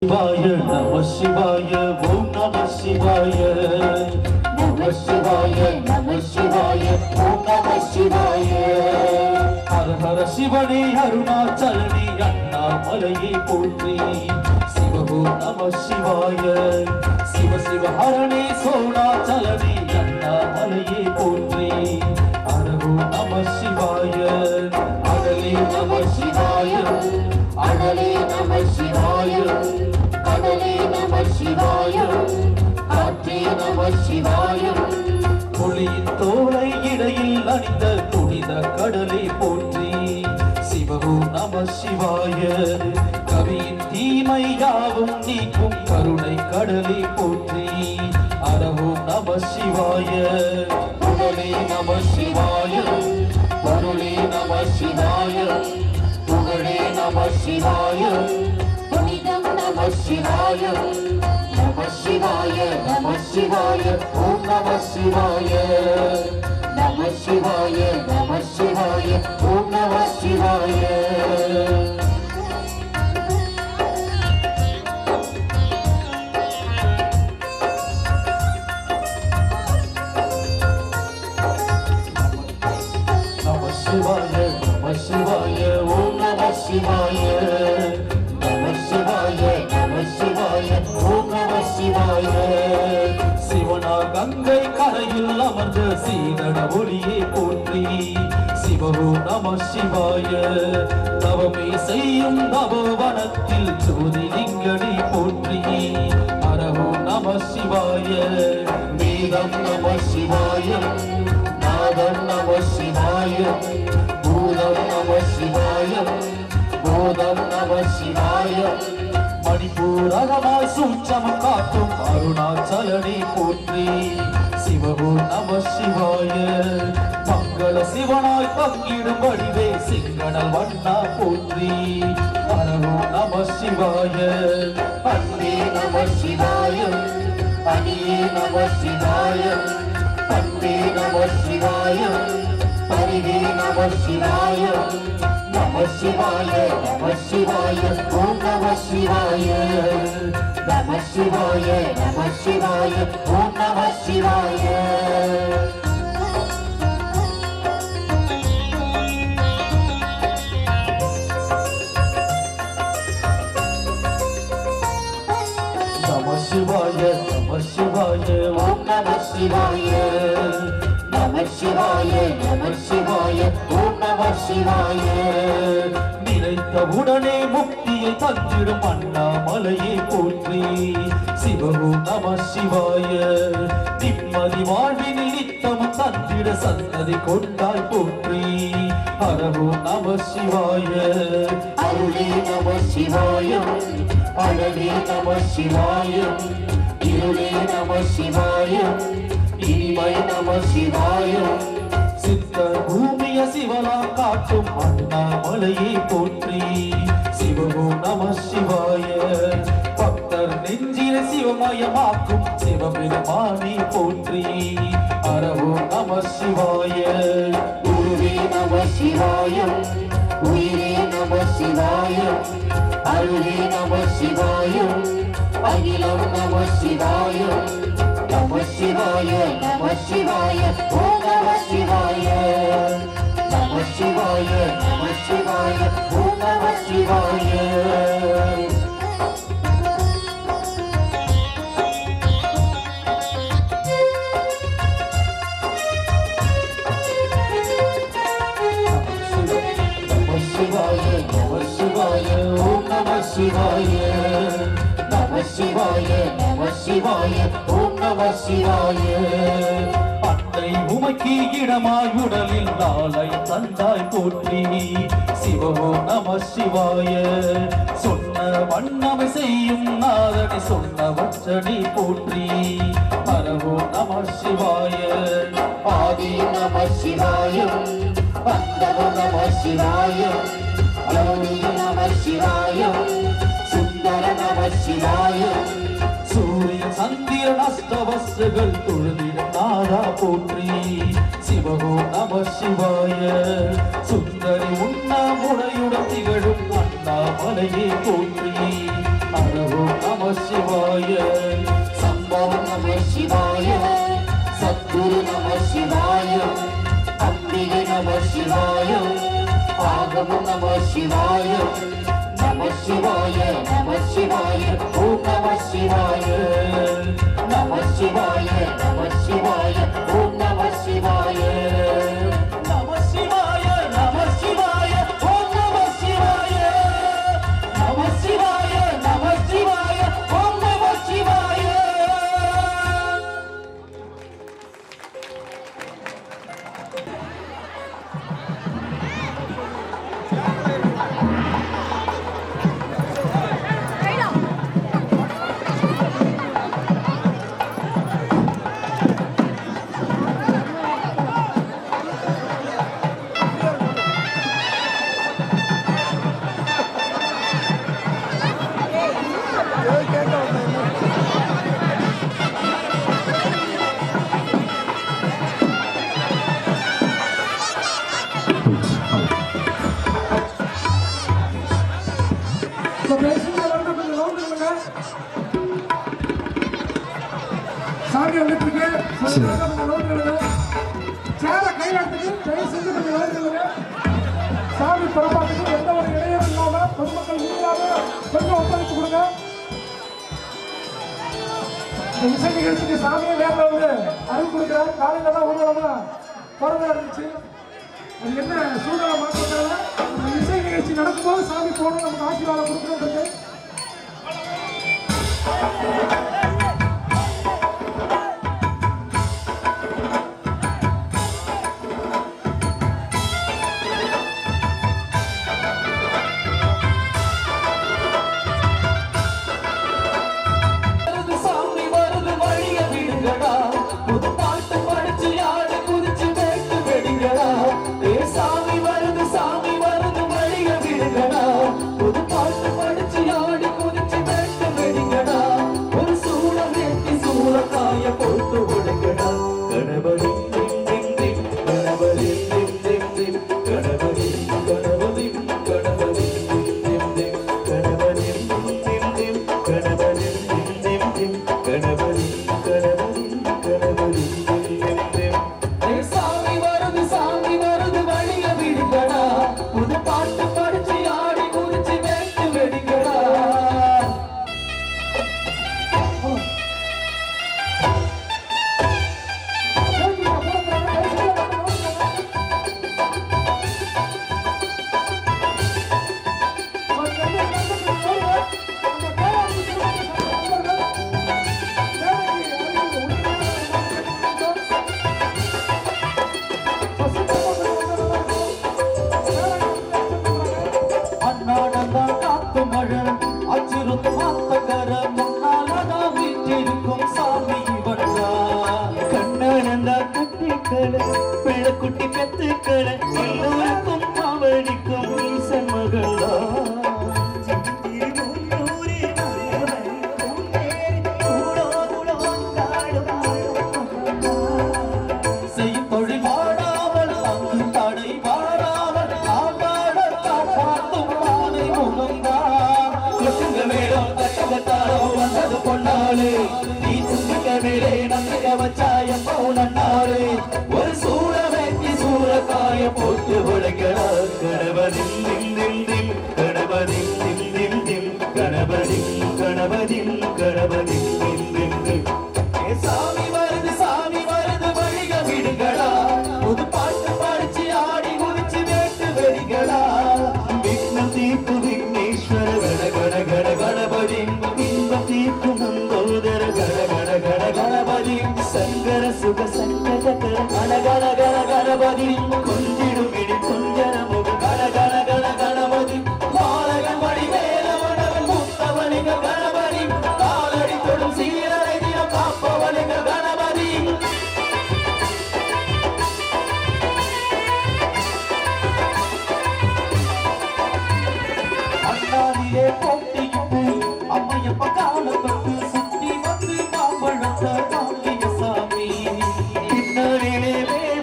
Namah Shivaya, Om Namah Shivaya, Namah Shivaya, Namah Shivaya, Om Namah Shivaya. Har Har Shivani, Arunachalani, Annamalaye Potri, Shiva Om Namah Shivaya, Shiva Shiva Harani, Sonachalani, Annamalaye Potri, Har Om Namah Shivaya, Adale Namah Shivaya, Adale Namah Shivaya. Kadale Namah Shivaya, Kaathe Namah Shivaya. Puliyin தோளை இடையில் அணிந்த புனித கடலை போற்றி சிவ ஓம் நம சிவாய. கவியின் தீமை யாவும் நீக்கும் கருணை கடலை போற்றி அர ஓம் நம சிவாய. புகழே நம சிவாய, பொருளே நம சிவாய, புகழே நம சிவாய, Namah Shivaya, Namah Shivaya, Namah Shivaya, Om Namah Shivaya, Namah Shivaya, Namah Shivaya, Om Namah Shivaya. Namah Shivaya, Namah Shivaya, Om Namah Shivaya. சிவனா Ganga கரையில் அமர்ந்த சீதட ஒளியை போற்றி சிவ ஓம் நம சிவாய. தவமே செய்யும் தபோவனத்தில் ஜோதிலிங்கனை போற்றி அர ஓம் நம சிவாய. வேதம் நம சிவாய, நாதம் நம சிவாய, பூதம் நம சிவாய, போதம் நம சிவாய. மணிப்பூரகமாய் சூட்சமம் காட்டும் அருணாச்சலனை போற்றி சிவ ஓம் நம சிவாய. மங்கள சிவனாய் பங்கிடும் வடிவே சிங்கடல் வண்ணா போற்றி அர ஓம் நம சிவாய. அன்பே நம சிவாய, அணியே நம சிவாய, அன்பே நம சிவாய, அறிவே நம சிவாய. Namah Shivaya, Namah Shivaya, Om Namah Shivaya, Namah Shivaya, Namah Shivaya, Om Namah Shivaya. Namah Shivaya, Namah Shivaya, Om Namah Shivaya, Namah Shivaya, Namah Shivaya, Om Namah Shivaya. நினைத்தவுடனே முக்தியை தந்திடும் அண்ணாமலையை போற்றி சிவ ஓம் நம சிவாய. நிம்மதி வாழ்வினில் நித்தமும் தந்திட சந்ததி கொண்டாய் போற்றி அர ஓம் நம சிவாய. அருளே நம சிவாய, அழகே நம சிவாய, இருளே நம சிவாய, இனிமை நம சிவாய. சித்த பூமிய சிவனா காட்டும் அண்ணாமலையை போற்றி சிவ ஓம் நம சிவாய. பக்தர் நெஞ்சில சிவமயமாக்கும் சிவபெருமானை போற்றி அர ஓம் நம சிவாய. குருவே நம சிவாய, உயிரே நம சிவாய, அருளே நம சிவாய, அகிலம் நம சிவாய. Namah Shivaya, Namah Shivaya, Om Namah Shivaya, Namah Shivaya, Namah Shivaya, Om Namah Shivaya. Namah Shivaya, Namah Shivaya, Om Namah Shivaya, Namah Shivaya, Namah Shivaya, Om Namah Shivaya. அன்னை உமைக்கு இடமாய் உடலில் நாளை தந்தாய் போற்றி சிவ ஓம் நம சிவாய. சொன்ன வண்ணமை செய்யும் நாதனை சொன்னவற்றனை போற்றி அர ஓம் நம சிவாய. ஆதி நம சிவாய, பந்தவ நம சிவாய, அலோனி நம சிவாய, சுந்தர நம சிவாய. சூரிய சந்திரன் அஷ்டவஸ்துகள் தொழுதிட நாதா போற்றி சிவ ஓம் நம சிவாய. சுந்தரி உண்ணாமுடையுடன் திகழும் அண்ணாமலையை போற்றி ஹரஹோ நம சிவாய சம்பவம் நம சிவாய சத்குரு நம சிவாய அம்பிகை நம சிவாய ஆகம நம சிவாய நம சிவாய நம சிவாய ஓம் நம சிவாய நம சிவாய நம சிவாய ஓம் நம சிவாய நம சிவாய நம சிவாய ஓம் நம சிவாய நம சிவாய நம சிவாய ஓம் நம சிவாய சாமி வந்துட்டு சேர கையில் எடுத்துட்டு தயவு செஞ்சு கொஞ்சம் வேண்டுங்க. சாமி புறப்பாட்டுக்கு எந்த ஒரு இடையூறும் இல்லாம பொதுமக்கள் இல்லாம கொஞ்சம் ஒத்துழைப்பு கொடுங்க. இந்த இசை நிகழ்ச்சிக்கு சாமியை வேற வந்து அறிவு கொடுக்குறாரு. காலையில தான் ஊர்வலமா பிறந்த இருந்துச்சு. அது என்ன சூழ்நிலை மாற்றத்தால இந்த இசை நிகழ்ச்சி நடக்கும்போது சாமி போகணும், நமக்கு ஆசீர்வாதம் கொடுக்கணும் இருக்கு. பிள்ளக்குட்டி பெத்துக்களை எல்லோருக்கும் அவடிக்கும் ஈசன் மகளா செய்யும் தொழில் வாடாமல் அங்கு தடை வாராமல் ஆகாட காப்பாற்றும் பாதை முகம்தான் கொட்டுங்க மேலும் கட்டுங்கத்தாரோ வந்தது பொன்னாளே நீ தும்பிக்க மேலே நம்பிக்க வச்சாயம் பவுனன்னாரே ஒரு சூழவேத்தி சூழக்காய போட்டு உழைக்கடா கணபதி கணபதி கணபதி கணபதி கணபதி சாமி வருது வழிக விடுங்களா புது பாட்டு படிச்சு ஆடி குதிச்சு வேட்டு வெறிகளா விக்னம் தீர்ப்பு விக்னேஸ்வர கட கட கட கணபதி இன்பம் தீர்ப்பு மந்தோதர கட கட கட கணபதி சங்கர சுக சங்கர கட கட கட கணபதி கொஞ்சிடும் இடி கொஞ்சர முக கட கட கட கணபதி பாலகன் வடி வேலவனவன் முத்தவனிக கணபதி காலடி தொடும் சீரரை தினம் காப்பவனிக கணபதி அண்ணாதியே போட்டியிட்டு அம்மையப்ப கால தொட்டு சுத்தி வந்து மாம்பழத்த வாங்கிய சாமி பின்னாடிலே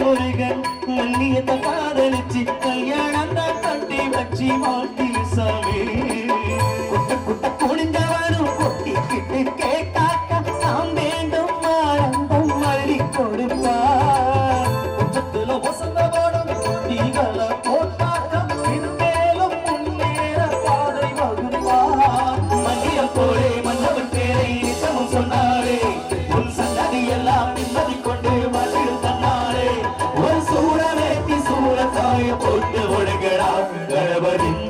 முருகன் மல்லியத்தை காதலிச்சு கல்யாணம் தான் கட்டி வச்சு மாட்டிய சாமி குட்ட குட்ட குடிஞ்சவன் விட்டு கேட்டாக்க நாம் வேண்டும் ஆனந்தம் அள்ளி கொடுப்பார் உச்சத்துல வசந்த பாடம் நீங்கள போட்டாக்க மேலும் முன்னேற பாதை வகுப்பார் மல்லியம் போலே மன்னவன் பேரை நித்தமும் சொன்னாரே உன் சந்ததி எல்லாம் நிம்மதி கொண்டு மல்லியில் தன்னாரே ஒரு சூழலேத்தி சூழத்தாய போட்டு ஒழுங்கடா கணவரின்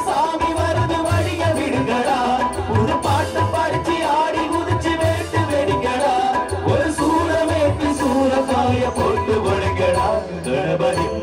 சாமி வருது வழிய விடுங்கடா ஒரு பாட்டு படிச்சு ஆடி குதிச்சு வேட்டு வெடிங்கடா ஒரு சூழமேட்டு சூழக்காய போட்டு ஒழுங்கடா கணவரின்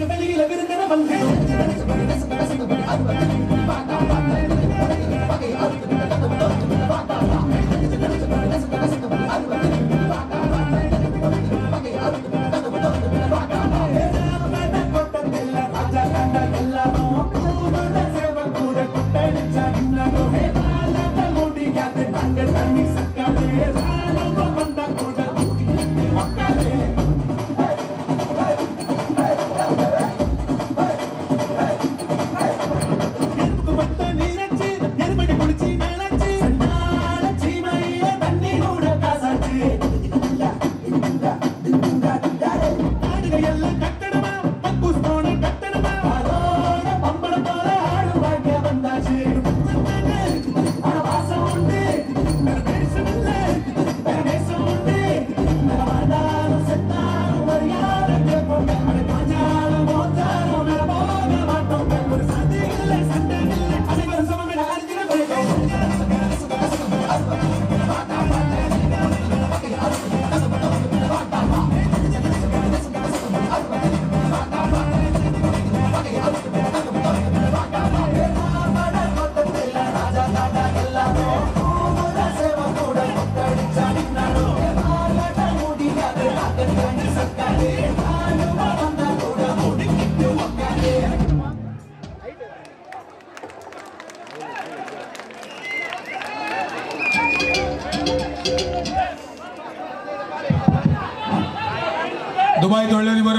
வெளியில விருந்தின வந்து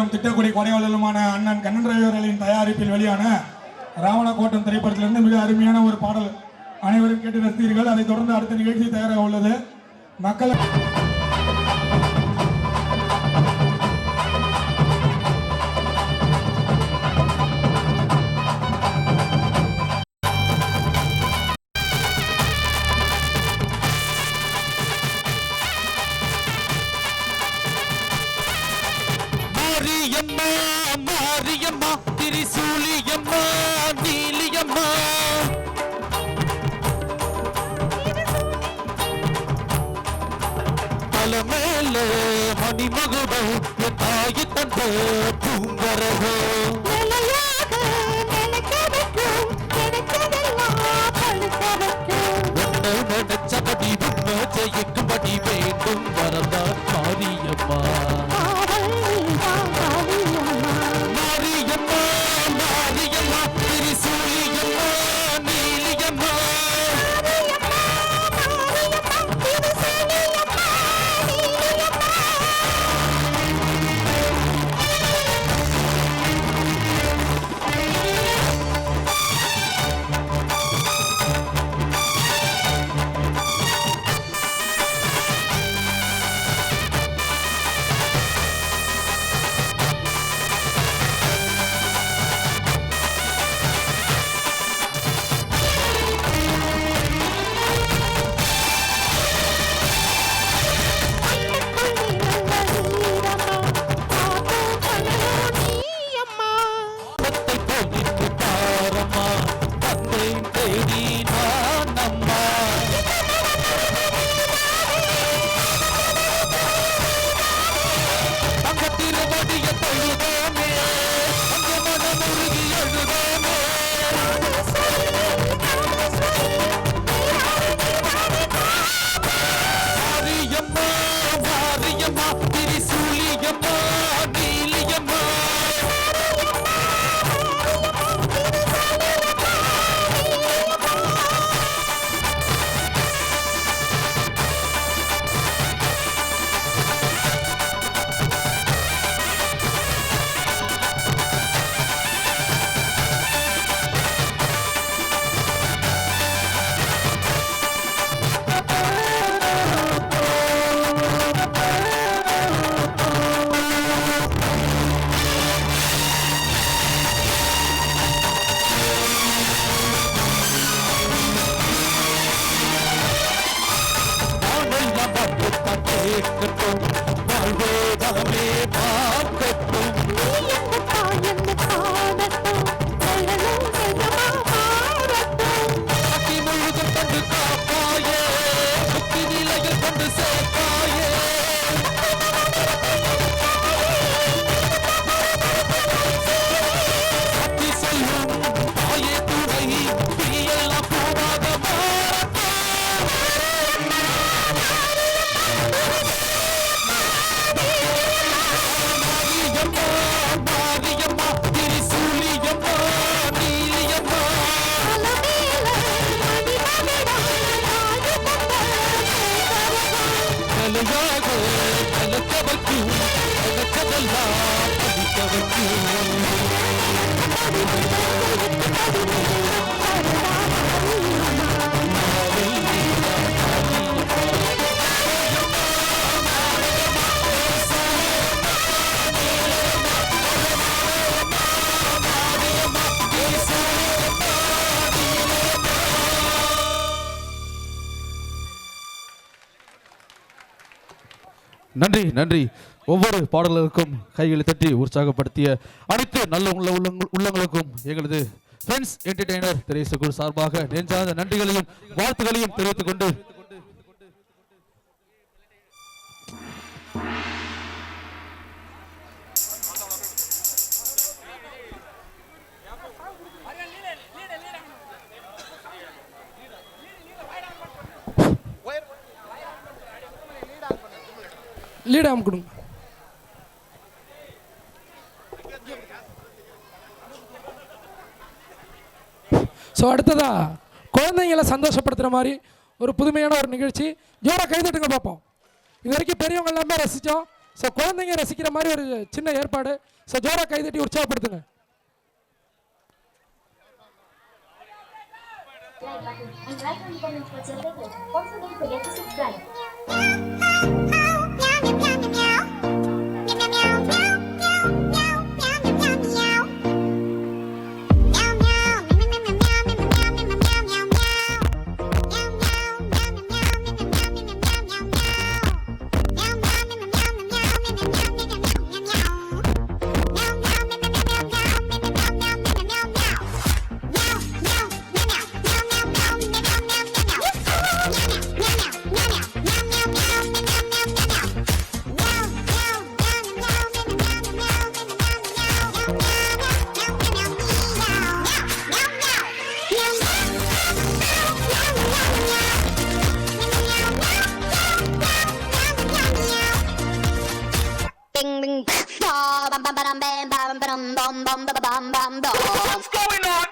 எழுத்தாளரும் திட்டக்குடி கொடையாளருமான அண்ணன் கண்ணன் ரவி அவர்களின் தயாரிப்பில் வெளியான ராவணக்கோட்டம் திரைப்படத்திலிருந்து மிக அருமையான ஒரு பாடல் அனைவரும் கேட்டு ரசித்தீர்கள். அதைத் தொடர்ந்து அடுத்த நிகழ்ச்சி தயாராக உள்ளது. மக்கள் மாரியம்மா மாரியம்மா திரிசூலியம்மா நீலியம்மா தலமேல மணிமகுடம் என் தாயி தந்த பூங்கரகம் நினைச்சபடி உண்மை ஜெயிக்கும்படி வேண்டும் வரதான் மாரியம்மா மாரியம்மா மாரியம்மா திரிசூலியம்மா நீலியம்மா நன்றி நன்றி. ஒவ்வொரு பாடலருக்கும் கைகளை தட்டி உற்சாகப்படுத்திய அனைத்து நல்ல உள்ளங்களுக்கும் எங்களது ஃப்ரெண்ட்ஸ் என்டர்டெய்னர் திரைசகுல் சார்பாக நெஞ்சார்ந்த நன்றிகளையும் வாழ்த்துக்களையும் தெரிவித்துக் கொண்டு லீட் ஆம் கொடுங்க. ஸோ அடுத்ததா குழந்தைங்களை சந்தோஷப்படுத்துகிற மாதிரி ஒரு புதுமையான ஒரு நிகழ்ச்சி. ஜோரா கைதட்டுங்க பார்ப்போம். இது வரைக்கும் பெரியவங்க எல்லாமே ரசித்தோம், ஸோ குழந்தைங்க ரசிக்கிற மாதிரி ஒரு சின்ன ஏற்பாடு. ஸோ ஜோரா கைதட்டி உற்சாகப்படுத்துங்க. Like button and right on the comments for your papers. Also don't forget to subscribe. What's going on?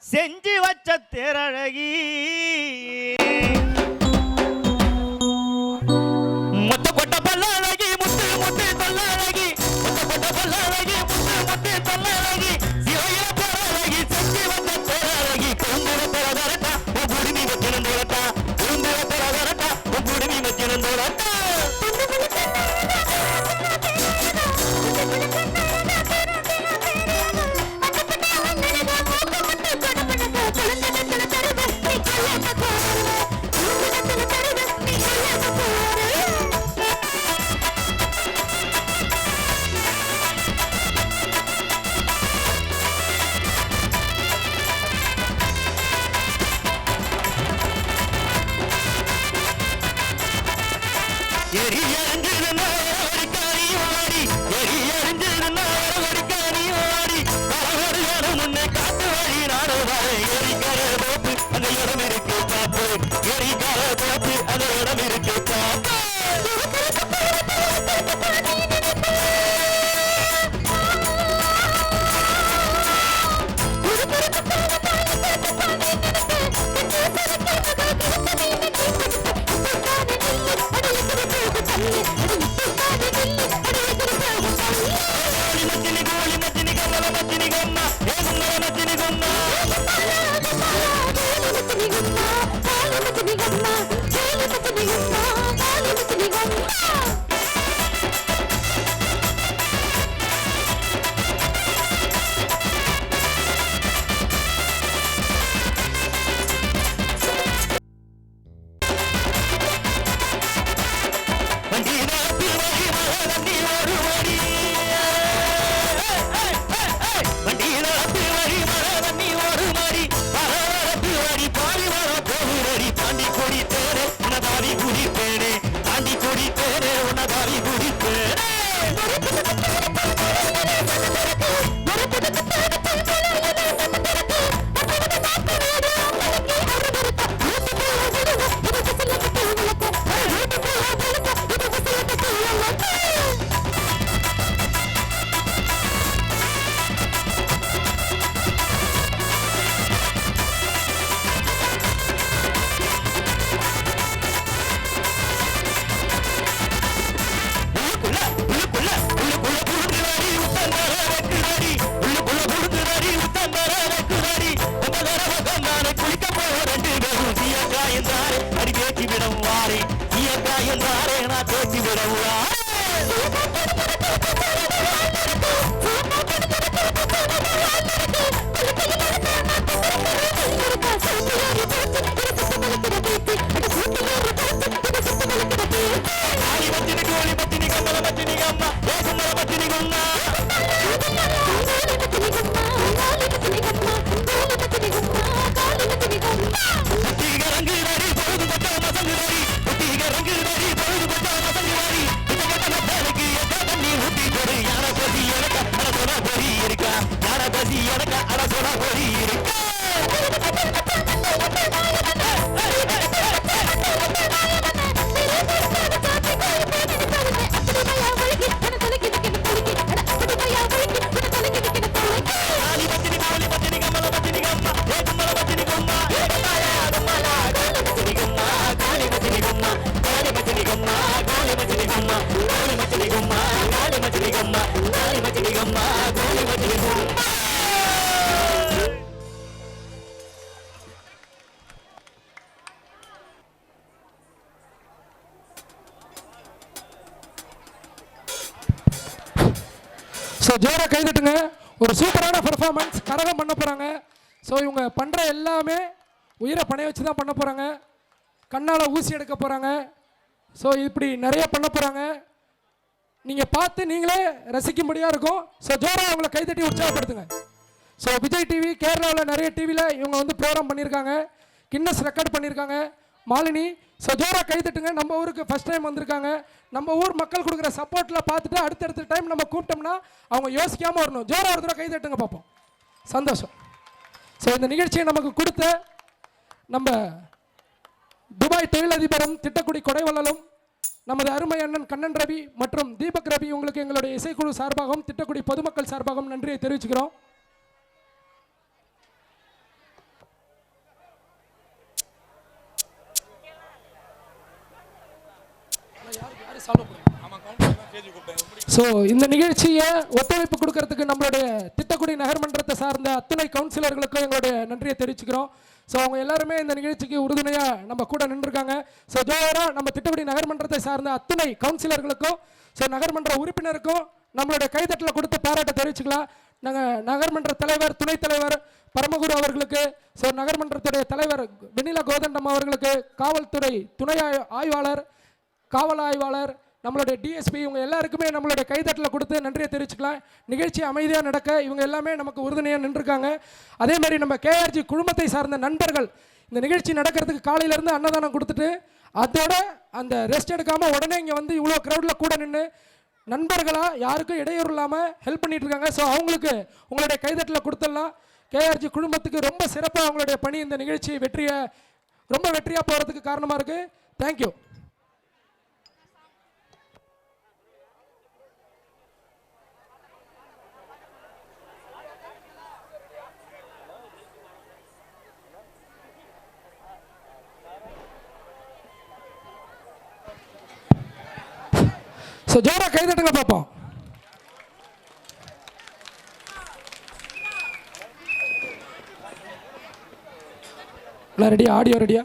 செஞ்சு வச்ச தேரழகி முத்த கொட்ட பல்லழகி முத்து முத்து தொல்லழகி முத்த கொட்ட பல்லழகி முத்து முத்து தொல்லழகி சிவையில போரழகி செஞ்சு வச்ச தேரழகி எரி எரிஞ்சதுன்னா ஒரு காரியம் ஆடி எரி எரிஞ்சதுன்னா ஒரு காரியம் ஆடி பரவடியான முன்னே காட்டு வழி நாடுவாரு எரிக்கார போட்டு அந்த இடம் இருக்கு காப்பு எரிக்கார போட்டு அந்த இடம் இருக்கு காப்பு ஸோ ஜோராக கைதட்டுங்க. ஒரு சூப்பரான பெர்ஃபார்மன்ஸ் கரகம் பண்ண போகிறாங்க. ஸோ இவங்க பண்ணுற எல்லாமே உயிரை பணைய வச்சு தான் பண்ண போகிறாங்க. கண்ணால் ஊசி எடுக்க போகிறாங்க. ஸோ இப்படி நிறைய பண்ண போகிறாங்க. நீங்கள் பார்த்து நீங்களே ரசிக்கும்படியாக இருக்கும். ஸோ ஜோராக அவங்கள கைதட்டி உற்சாகப்படுத்துங்க. ஸோ விஜய் டிவி கேரளாவில் நிறைய டிவியில் இவங்க வந்து ப்ரோக்ராம் பண்ணியிருக்காங்க. கின்னஸ் ரெக்கார்ட் பண்ணியிருக்காங்க. மாலினி ஸோ ஜோராக கைதட்டுங்க. நம்ம ஊருக்கு ஃபஸ்ட் டைம் வந்திருக்காங்க. நம்ம ஊர் மக்கள் கொடுக்குற சப்போர்ட்டில் பார்த்துட்டு அடுத்தடுத்த டைம் நம்ம கூப்பிட்டோம்னா அவங்க யோசிக்காமல் வரணும். ஜோராக ஒரு தடவை கைதட்டுங்க பார்ப்போம். சந்தோஷம். ஸோ இந்த நிகழ்ச்சியை நமக்கு கொடுத்த நம்ம துபாய் தொழிலதிபரும் திட்டக்குடி கொடைவள்ளலும் நமது அருமை அண்ணன் கண்ணன் ரவி மற்றும் தீபக் ரவி உங்களுக்கு எங்களுடைய இசைக்குழு சார்பாகவும் திட்டக்குடி பொதுமக்கள் சார்பாகவும் நன்றியை தெரிவிச்சுக்கிறோம். ஸோ இந்த நிகழ்ச்சியை ஒத்துழைப்பு கொடுக்கறதுக்கு நம்மளுடைய திட்டக்குடி நகர்மன்றத்தை சார்ந்த அத்துணை கவுன்சிலர்களுக்கும் எங்களுடைய நன்றியை தெரிவிச்சுக்கிறோம். ஸோ அவங்க எல்லாருமே இந்த நிகழ்ச்சிக்கு உறுதுணையாக நம்ம கூட நின்றுருக்காங்க. ஸோ ஜோராக நம்ம திட்டக்குடி நகர்மன்றத்தை சார்ந்த அத்துணை கவுன்சிலர்களுக்கும் ஸோ நகர்மன்ற உறுப்பினருக்கும் நம்மளுடைய கைதட்டில் கொடுத்து பாராட்ட தெரிவிச்சுக்கலாம். நாங்கள் நகர்மன்ற தலைவர் துணைத் தலைவர் பரமகுரு அவர்களுக்கு, ஸோ நகர்மன்றத்துடைய தலைவர் வெண்ணிலா கோதண்டம் அவர்களுக்கு, காவல்துறை துணை ஆய்வாளர், காவல் ஆய்வாளர், நம்மளுடைய டிஎஸ்பி, இவங்க எல்லாருக்குமே நம்மளுடைய கைதட்டில் கொடுத்து நன்றியை தெரிவிச்சுக்கலாம். நிகழ்ச்சி அமைதியாக நடக்க இவங்க எல்லாமே நமக்கு உறுதுணையாக நின்றுருக்காங்க. அதே மாதிரி நம்ம கேஆர்ஜி குழுமத்தை சார்ந்த நண்பர்கள் இந்த நிகழ்ச்சி நடக்கிறதுக்கு காலையிலேருந்து அன்னதானம் கொடுத்துட்டு அதோட அந்த ரெஸ்ட் எடுக்காமல் உடனே இங்கே வந்து இவ்வளோ க்ரௌடில் கூட நின்று நண்பர்களாக யாருக்கும் இடையூறு இல்லாமல் ஹெல்ப் பண்ணிட்டு இருக்காங்க. ஸோ அவங்களுக்கு உங்களுடைய கைதட்டில் கொடுத்துடலாம். கேஆர்ஜி குடும்பத்துக்கு ரொம்ப சிறப்பாக அவங்களுடைய பணி இந்த நிகழ்ச்சி ரொம்ப வெற்றியாக போகிறதுக்கு காரணமாக இருக்குது. தேங்க்யூ. ஸோ ஜோரா கைதட்டுங்க பார்ப்போம். ரெடியா? ஆடியோ ரெடியா?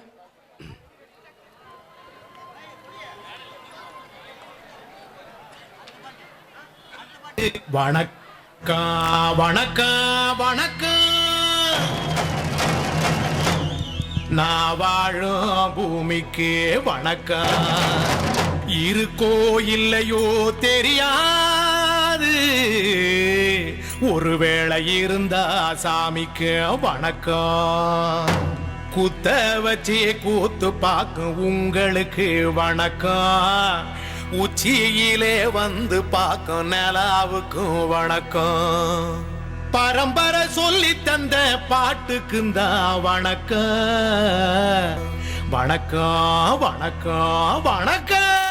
வணக்கம் வணக்கம் வணக்கம். நான் வாழும் பூமிக்கு வணக்கம். இருக்கோ இல்லையோ தெரியாது, ஒருவேளை இருந்தா சாமிக்கு வணக்கம். குத்த வச்சு கூத்து பார்க்கும் உங்களுக்கு வணக்கம். உச்சியிலே வந்து பார்க்கும் நிலாவுக்கும் வணக்கம். பரம்பரை சொல்லி தந்த பாட்டுக்குந்தான் வணக்கம். வணக்கம் வணக்கம் வணக்கம்.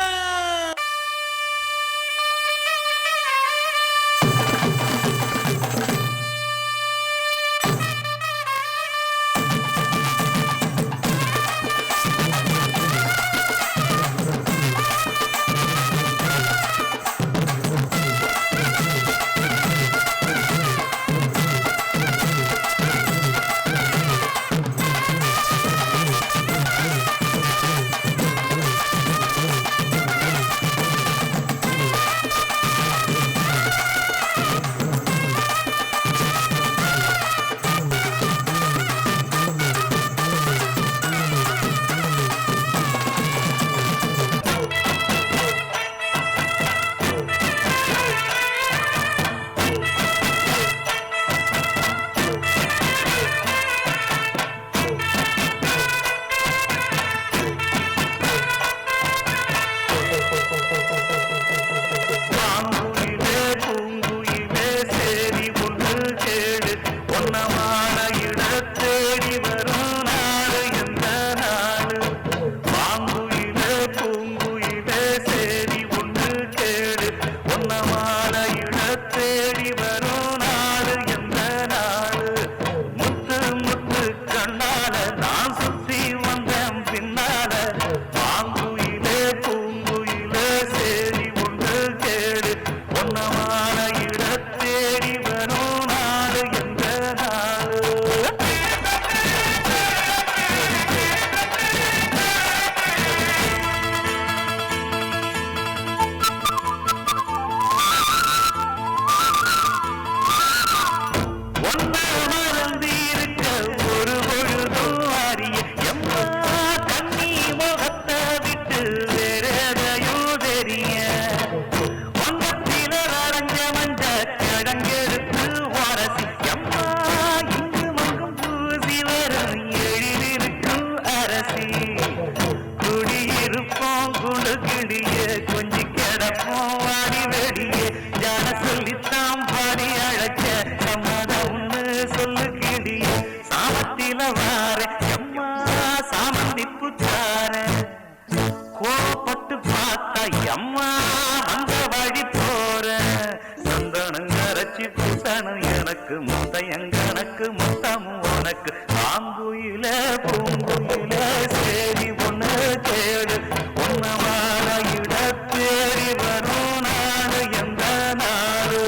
முத்தையங்கனக்கு முத்தமும் உனக்கு ஆங்குயில பூங்குயில சேரி ஒண்ணு கேடு உன்னமான இடத்தேறி வரும் நாடு எந்த நாடு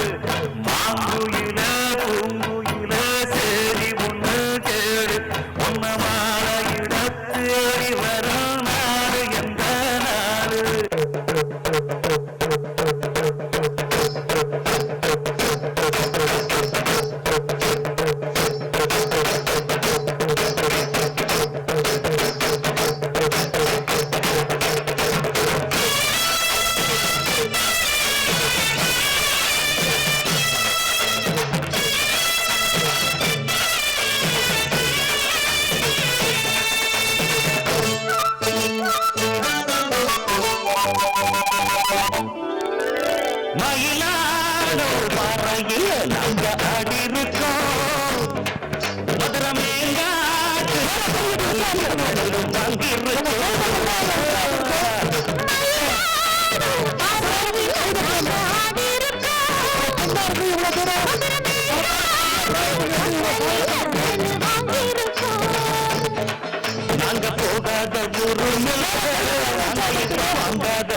மாங்குயில பூங்குயில சேரி ஒண்ணு கேடு உன்னமான இடத்தேறி வரும் நாடு எந்த நாடு. போகாத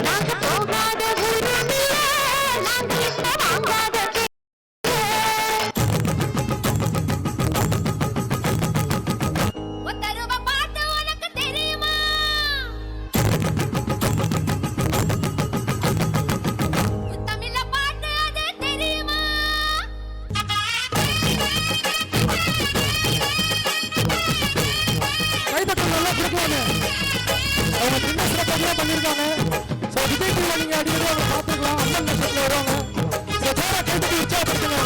நாங்க போகாத ஊருமில்ல நாங்க இப்ப வாங்காத ஒத்தருவ பாட்டு உனக்கு தெரியுமா தமிழ பாட்டு அது தெரியுமா கைதட்டல் நல்லா கொடுக்கலாமே. அவங்க சின்ன சிறப்பாக பண்ணியிருக்காங்க. ஸோ விஜய் டிவியை நீங்கள் அடிக்கடி அவங்க பார்த்துக்கலாம். அம்மன் நட்சத்திரம் வருவாங்க. ஸோ ஜோரா கைதட்டி உற்சாகப்படுத்துங்க.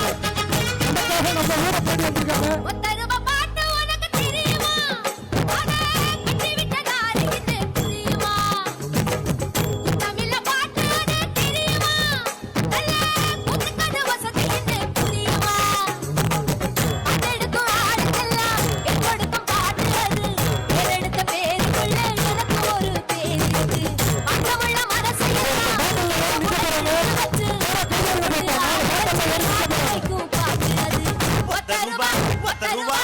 நமக்காக நம்ம ஊரை தேடி வந்திருக்காங்க. ஒத்தருவ பாட்டு உனக்கு தெரியுமா அட கிச்சி விட்டதாரி கிட்டு புரியுமா தமிழ பாட்டு அது தெரியுமா நல்ல கூத்துக்கது வசதி கிட்டு புரியுமா அதெடுக்கும் ஆளுக்கெல்லாம் எப்பொடுக்கும் பாட்டு அது ஏறெடுத்த பேருக்குள்ள எனக்கு ஒரு பேர் இருக்கு அங்கமுள்ள மனசையெல்லாம் வச்சு பாட்டு அது ஒத்தருவா ஒத்தருவா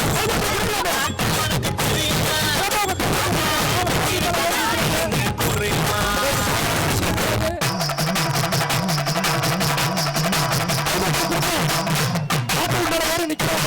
பாட்டு மேலே ஏறி நிற்கிறாங்க.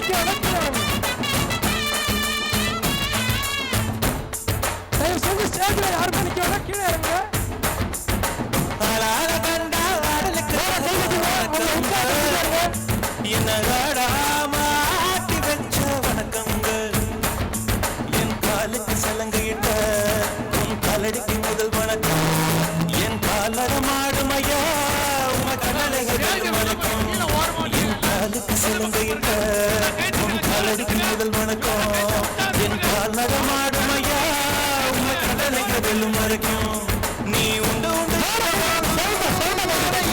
நிக்க வேணாம், கீழே இறங்குங்க. தயவு செஞ்சு ஸ்டேஜ்ல யாருமே நிக்க வேணாம், கீழே இறங்குங்க. மாட்டி வச்ச வணக்கங்கள் என் காலுக்கு சலங்கையிட்ட உன் காலடிக்கு முதல் வணக்கம் என் காலட மாடுமையா உம கடலைகள் வணக்கம் என் காலுக்கு சலங்கையிட்ட உன் காலடிக்கு முதல் வணக்கம் என் காலட மாடுமையா உம கடலைகள் வணக்கம் நீ உண்டு உண்டு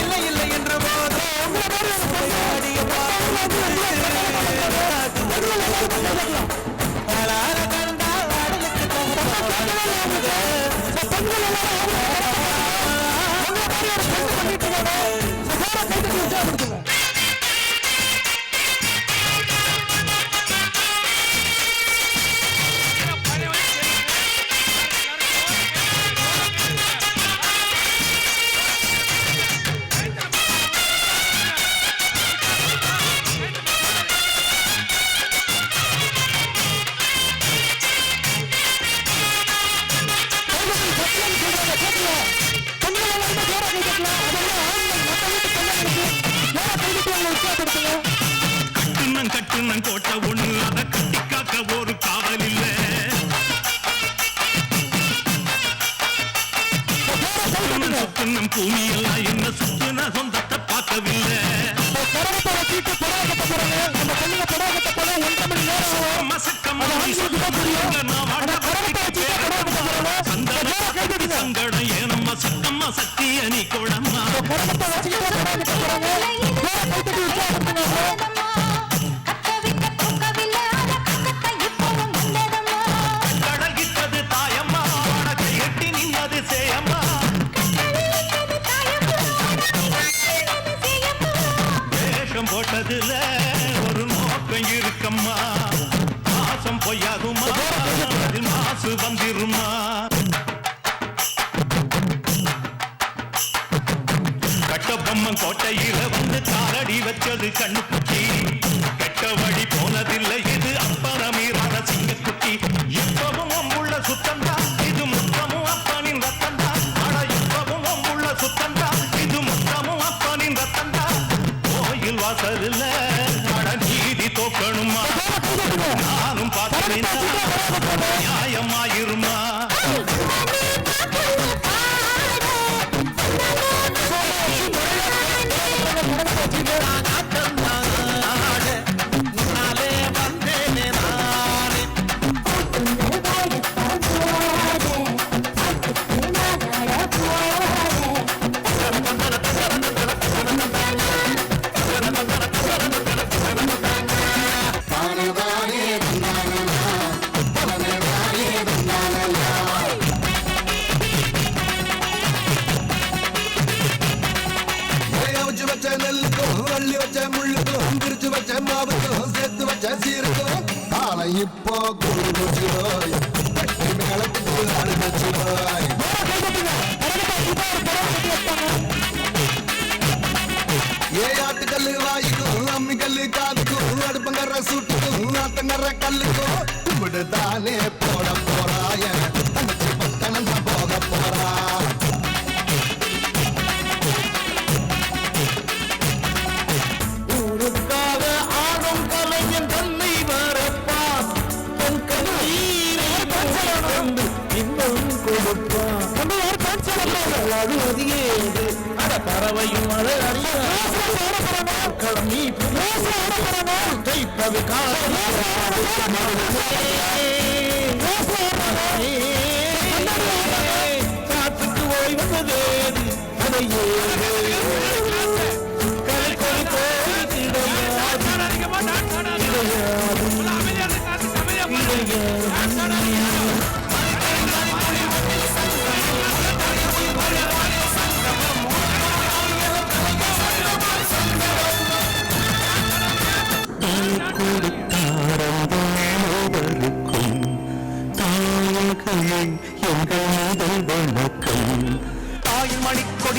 இல்லை இல்லை என்ற போது கட்டுனன் கோட்டை ஒண்ணு அதை கட்டி காக்க ஒரு காவல் இல்ல சுத்துனம் பூமி எல்லாம் என்ன சுத்துன சொந்தத்தை பார்க்கவில்லை சங்கடம் ஏனம்மா சக்கம்மா சக்திய நீ கொடம்மா கடல்கிட்டது தாயம்மா வடக்கை எட்டி நின்னது சேயம்மா வேஷம் போட்டதுல ஒரு நோக்கம் இருக்கம்மா மாசம் பொய்யாகுமா அதில் மாசு வந்திருமா கட்டபொம்மன் கோட்டையில வந்து காலடி வச்சது கண்ணுக்குட்டி கெட்ட வழி போனதில்லை இது அப்பறமீறான சிங்கக்குட்டி இப்பவும் அம்புள்ள சுத்தந்தா இது முத்தமும் அப்பனின் ரத்தந்தா ஆனா இப்பவும் அம்புள்ள சுத்தந்தா இது முத்தமும் அப்பனின் ரத்தந்தா கோயில் வாசல்ல அட நீதி தோக்கணுமா நானும் பார்த்தேன் நியாயமாயிருமா இப்போ ஏ ஆட்டுக்கல்லு வாய்க்கும் அம்மிக்கல்லு காதுக்கும் அடுப்பங்கர சுட்டுக்கும் ஆத்தங்கர கல்லுக்கும் இப்படித்தானே போட போறாய தங்கச்சி பக்கணம் போக போறா ஊருக்காக ஆடும் கலைஞன் தன்னை வரப்பான் தன் கண்ணீரை கொண்டு இன்னும் கொடுப்பான் அது ஒதியேது அட பறவையும் அதை அறியாக்களம் நீ தைப்பது காத்துக்கு ஓய்வதே அதை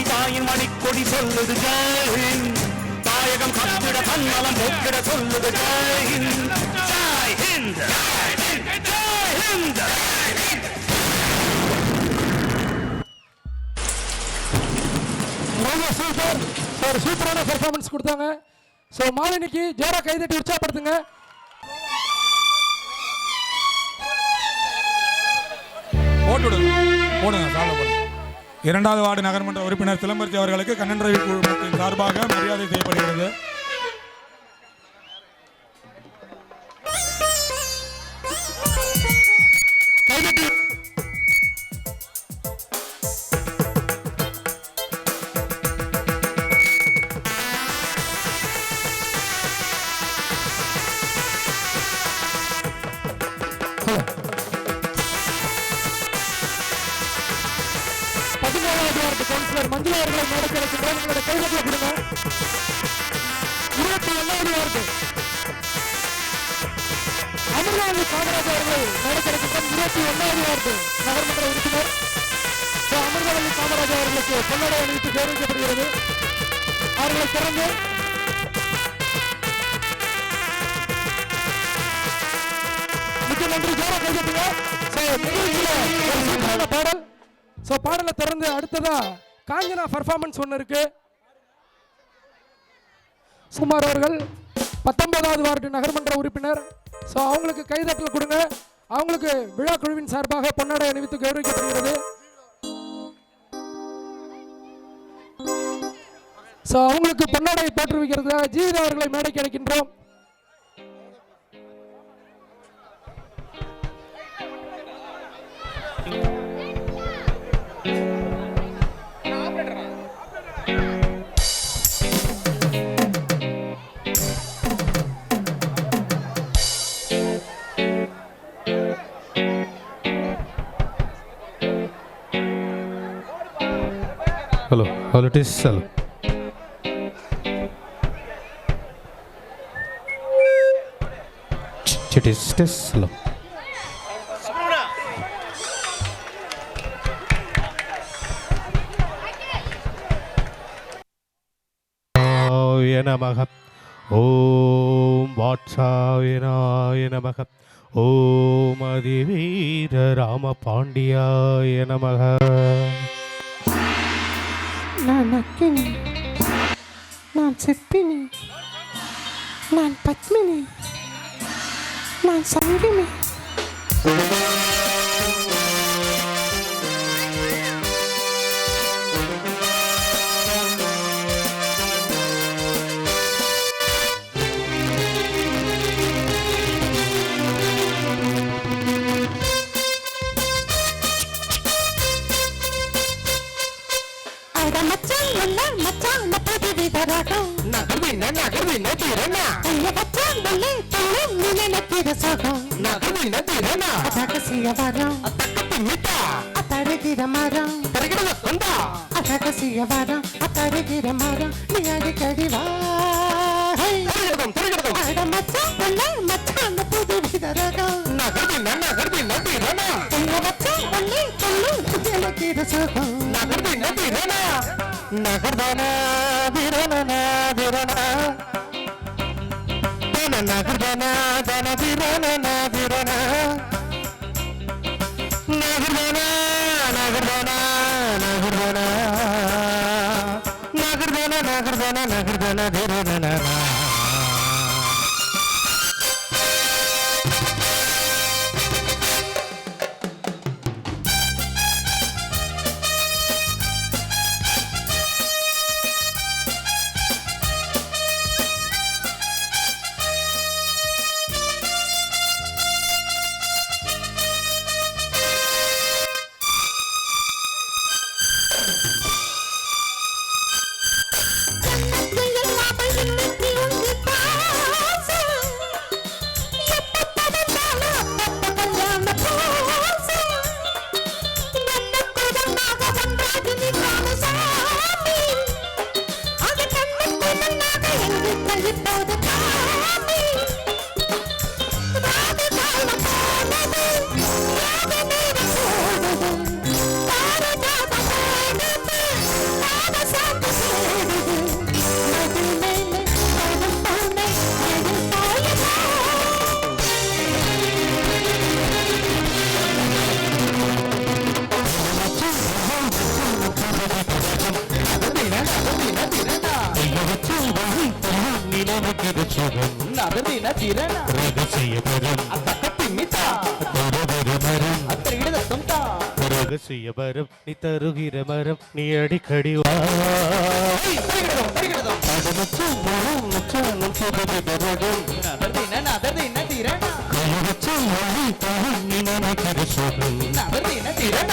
தாயின் மணிக்கொடி சொல்லுது தாயகம் கத்திட தன்னலம் போக்கிட சொல்லுது ஜெய் ஹிந்த் ஜெய் ஹிந்த் ஜெய் ஹிந்த். சூப்பர் ஒரு சூப்பரான பெர்ஃபார்மன்ஸ் கொடுத்தாங்க. ஸோ மாலினிக்கு ஜோரா கைதட்டி உற்சாகப்படுத்துங்க. போடுங்க சாலை போடுங்க. 2வது வார்டு நகர்மன்ற உறுப்பினர் சிலம்பரசி அவர்களுக்கு கண்ணன் ரவி குழுமத்தின் சார்பாக மரியாதை செய்யப்படுகிறது. கவுன்சிலர் மஞ்சுளா அவர்களை மேடைக்கு அழைக்கின்றோம். உங்களோட கைதட்டலை கொடுங்க. 21வது வார்டு அமிர்தவல்லி காமராஜ் அவர்கள் மேடைக்கு அழைக்கின்றோம். 21வது வார்டு நகர்மன்ற உறுப்பினர் அமிர்தவல்லி காமராஜ் அவர்களுக்கு பொன்னாடை அணிவித்து கௌரவிக்கப்படுகிறது. அவர்களை திறந்து மிக நன்றி. ஜோரா கைதட்டுங்க. பாடல் பாடலை திறந்து அடுத்ததா காஞ்சனா பர்ஃபார்மன்ஸ் ஒன்று இருக்கு. சுமார் அவர்கள் 19வது வார்டு நகர்மன்ற உறுப்பினர். அவங்களுக்கு கைதட்டல் கொடுங்க. அவங்களுக்கு விழா குழுவின் சார்பாக பொன்னாடை அணிவித்து கௌரவிக்கப்படுகிறது. அவங்களுக்கு பொன்னாடை போற்றுவிக்கிறது ஜீவிதா அவர்களை மேடைக்கு அழைக்கின்றோம். Hello, it is hello. It is hello. நமக ஓம் வாட்சாயனாய நமக ஓம் அதிவீர ராம பாண்டியாய நமக. நான் அக்கினி, நான் சிற்பினி, நான் பத்மினி, நான் சங்கினி. எல்லாமே இன்னைக்கு நினைக்கிற சுகம் நகர்தின திறன ரகசிய பரம் அத்தக்கத்திமிதா தருகிற மரம் அத்தரிகிட தொந்தா ரகசிய பரம் நீ தருகிற மரம் நீ அடிக்கடி வா படமச்சும் மனம் மச்சானும் சுகவிதரகம் நகர்தின திறன கைவச்சும் மொழி தாம் நீ நினைக்கிற சுகம் நகர்தின திறன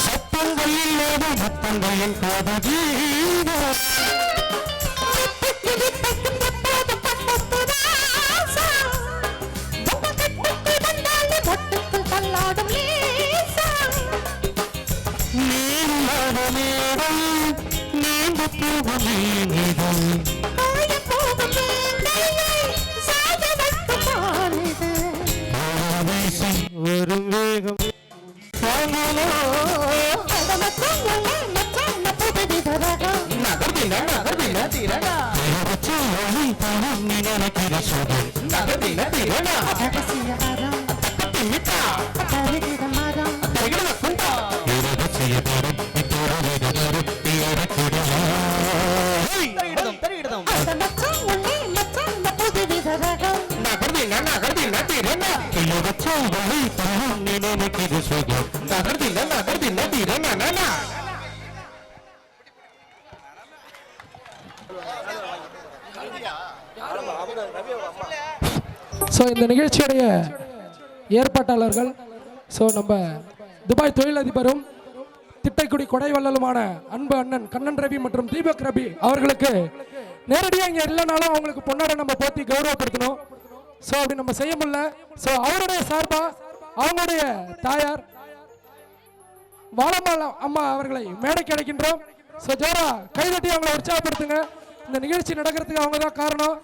சத்தங்கள் இல்லாத மத்தங்களின் காது ஜீவம் நீங்காத நேரம் நீண்டு போகும் நீங்கும் வரும் வேகம் நகர்தின திறன நினைக்கிற சுகம் நகர்தின திறன அத்தக்கத்திமிதா அத்தரிகிட தொந்தா ரகசிய பரம் நீ தருகிற மரம் நீ அடிக்கடி வா தரிகிடதம் நகர்தின திறன கைவச்சும் மொழி தாம் நீ நினைக்கிற சுகம் நகர்தின திறன ஸோ இந்த நிகழ்ச்சியுடைய ஏற்பாட்டாளர்கள் ஸோ நம்ம துபாய் தொழிலதிபரும் திட்டைக்குடி கொடைவள்ளலுமான அன்பு அண்ணன் கண்ணன் ரவி மற்றும் தீபக் ரவி அவர்களுக்கு நேரடியாக இங்கே இல்லைனாலும் அவங்களுக்கு பொன்னாடை நம்ம போற்றி கௌரவப்படுத்தணும். ஸோ அப்படி நம்ம செய்ய முடியல. ஸோ அவருடைய சார்பாக அவங்களுடைய தாயார் வாழம்மாள் அம்மா அவர்களை மேடைக்கு அழைக்கின்றோம். ஸோ ஜோரா கைதட்டி அவங்களை உற்சாகப்படுத்துங்க. இந்த நிகழ்ச்சி நடக்கிறதுக்கு அவங்க தான் காரணம்.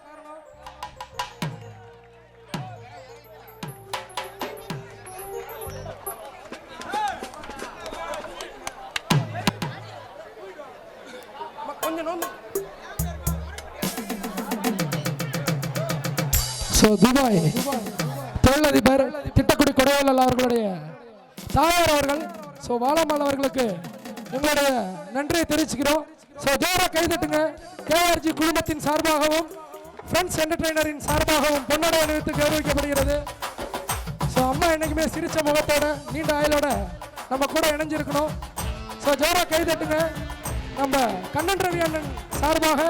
ஸோ துபாய் தொழிலதிபர் திட்டக்குடி கொடைவள்ளல் அவர்களுடைய தாயார் அவர்கள் ஸோ வாழம்மாள் அவர்களுக்கு எங்களுடைய நன்றியை தெரிவிச்சுக்கிறோம். ஸோ ஜோரா கைதட்டுங்க. கேஆர்ஜி குழுமத்தின் சார்பாகவும் ஃப்ரெண்ட்ஸ் என்டர்டெய்னரின் சார்பாகவும் பொன்னாடை அணிவித்து கௌரவிக்கப்படுகிறது. ஸோ அம்மா என்னைக்குமே சிரிச்ச முகத்தோட நீண்ட ஆயுளோட நம்ம கூட இணைஞ்சிருக்கணும். ஸோ ஜோரா கைதட்டுங்க. நம்ம கண்ணன் ரவி அண்ணன் சார்பாக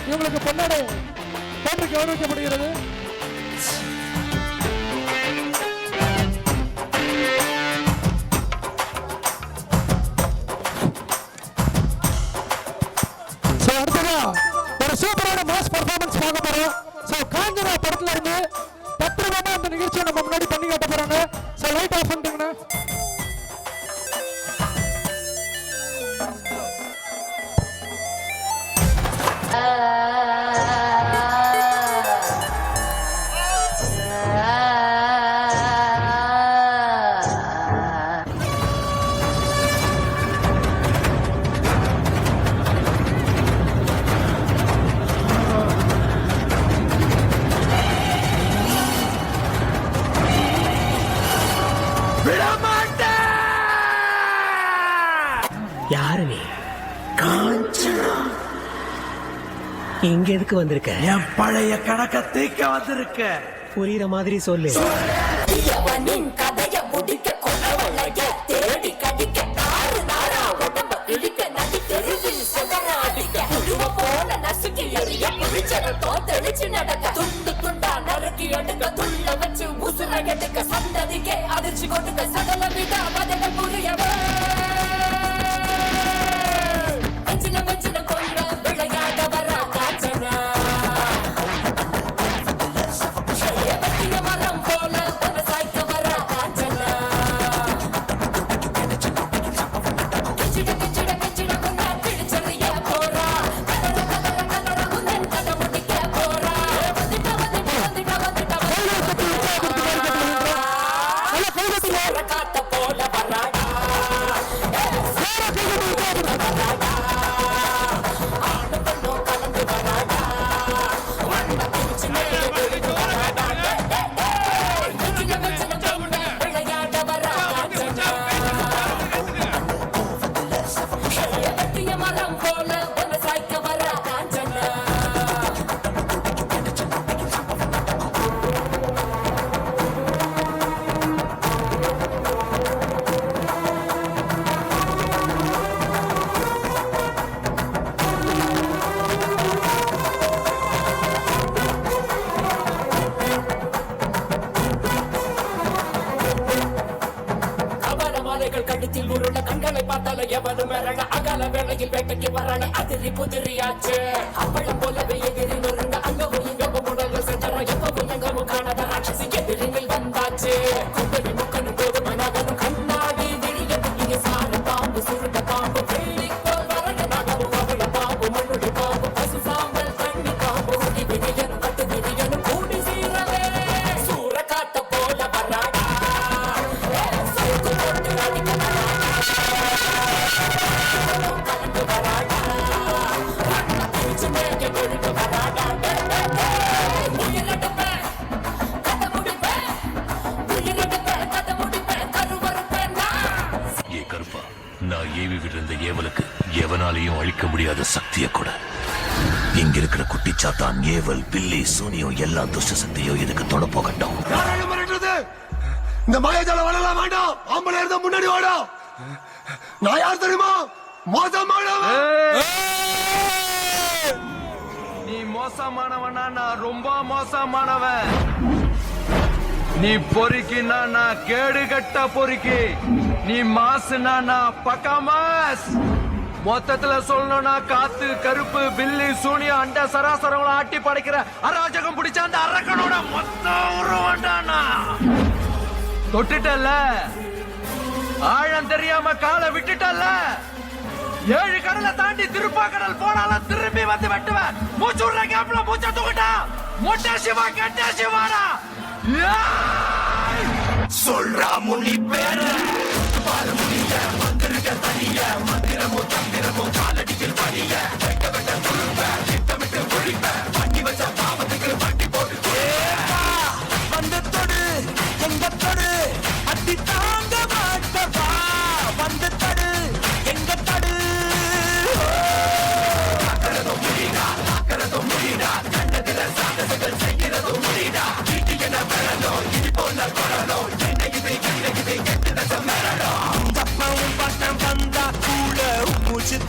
இவங்களுக்கு பொன்னாடை போட்டு கௌரவிக்கப்படுகிறது. ஒரு சூப்பரான மாஸ் பெர்ஃபார்மன்ஸ் பார்க்க போறோம். ஸோ காஞ்சனா படத்துல இருந்து தத்ரூபமா அந்த நிகழ்ச்சியை நம்ம முன்னாடி பண்ணி காட்ட போறாங்க. ஸோ லைட் ஆஃப் பண்ணிட்டுங்கண்ணா. யாரு நீ? காஞ்சனா. இங்க எதுக்கு வந்திருக்க? என் பழைய கணக்க தீக்க வந்திருக்க. புரியுற மாதிரி சொல்லு. கதைய முடிக்க கொண்டவளைய தேடி கடிக்க நாறு நாரா உடம்ப இடிக்க நடி தெருவில் சதராடிக்க புழுவ போல நசுக்கி எறிய புளிச்சரத்தோ தெளிச்சு நடக்க துண்டு துண்டா நறுக்கி எடுக்க துள்ள வச்சு உசுர எடுக்க சந்ததிக்கே அதிர்ச்சி கொடுக்க சகல விட கதைகள் புரியவ கொன்ற விளையாட வர காஞ்சனா எவனும் மிரள அகல வேலைக்கு பேட்டைக்கு வரல அதிரி புதிரியாச்சு அப்பளம் போலவே எதிரி நொறுங்க அங்கவும் இங்கவும் உடல் செஞ்சற எப்பவும் எங்கவும் காணாத ராட்சசி எதிரிகள் வந்தாச்சு கும்பலி முக்கனும் கோதுமை நகனும் கண்ணாடி விழியது இங்கே சார பாம்பு சுருட்ட பாம்பு வெள்ளிக்கோள் வரட நகரும் அவள பாம்பு மண்ணுடி பாம்பு பசு சாம்பல் தண்ணி பாம்பு உடி விரியனும் கட்டு விரியனும் கூடி சீரவே சூற காட்ட போல வராடா சூத்து போட்டு அடிக்க கலந்து வராடா கண்ண பிடிச்சு மேய்க்க கொழுக்க வராடா உயிரிழப்பேன் கதை முடிப்பேன் உயிரிழப்பேன் கதை முடிப்பேன் கருவறுப்பேன் ஏ கருப்பா, நான் ஏவி விழுந்த ஏவலுக்கு எவனாலையும் அழிக்க முடியாத சக்தியை கூட இங்க இருக்கிற குட்டிச்சாத்தான் ஏவல் பில்லி சூனியம் எல்லா துஷ்ட சக்தியும் இதுக்கு தொட போகட்டும். இந்த மாயாஜால வளரலாம் வேண்டாம். ஆம்பளை இருந்தா முன்னாடி வாடா. நான் யார் தெரியுமா? மோசமானவன். நீ மோசமானவனா? நான் ரொம்ப மோசமானவன். நீ பொறுக்கினா நான் கேடுகட்ட பொறுக்கி, நீ மாசுனா நான் பக்கா மாஸ். மொத்தத்துல சொல்லணும்னா காத்து கருப்பு பில்லி சூனியம் அண்ட சராசரங்களை ஆட்டி படைக்கிற அராஜகம் பிடிச்ச அந்த அரக்கனோட மொத்த உருவண்டானா. தொட்டுட்டல்ல, ஆழம் தெரியாம காலை விட்டுட்டல்ல, 7 கடலை தாண்டி திருப்பாக்கடல் போனாலும் திரும்பி வந்து வெட்டுவேன். மூச்சு விடுற கேப்ல மூச்சை தூக்கிட்டா மொட்டை சிவா கெட்ட சிவாடா. சொல்றா முனி பேர பால முடிய மந்திரிக்க தனிய மந்திரமோ தந்திரமோ காலடியில் பணிய வெட்ட வெட்ட துருப்ப திட்டமிட்டு ஒழிப்ப பண்ணி வச்ச பாவத்துக்கு வண்டி போட்டு வந்து தொடு எங்க தொடு அடி தாங்க மாட்டவா வந்து தடு எங்க தடு அக்கறதும் முடிடா கண்ணதில சாகசங்கள் செய்கிறதும் முடிடா வீட்டு என பெறணும் இது போல கொடணும்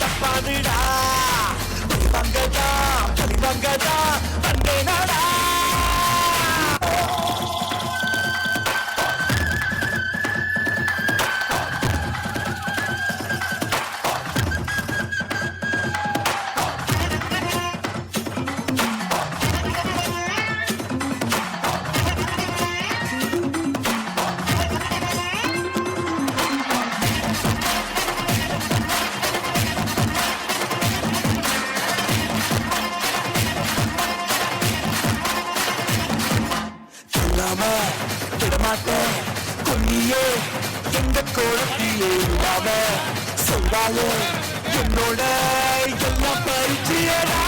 தப்பாதுடா பங்கதா பங்கதா பங்கேனடா. கொல்லியே எங்க கோழத்தியே சொல்வாயே என்னோட எல்லாம் பரிச்சியடா.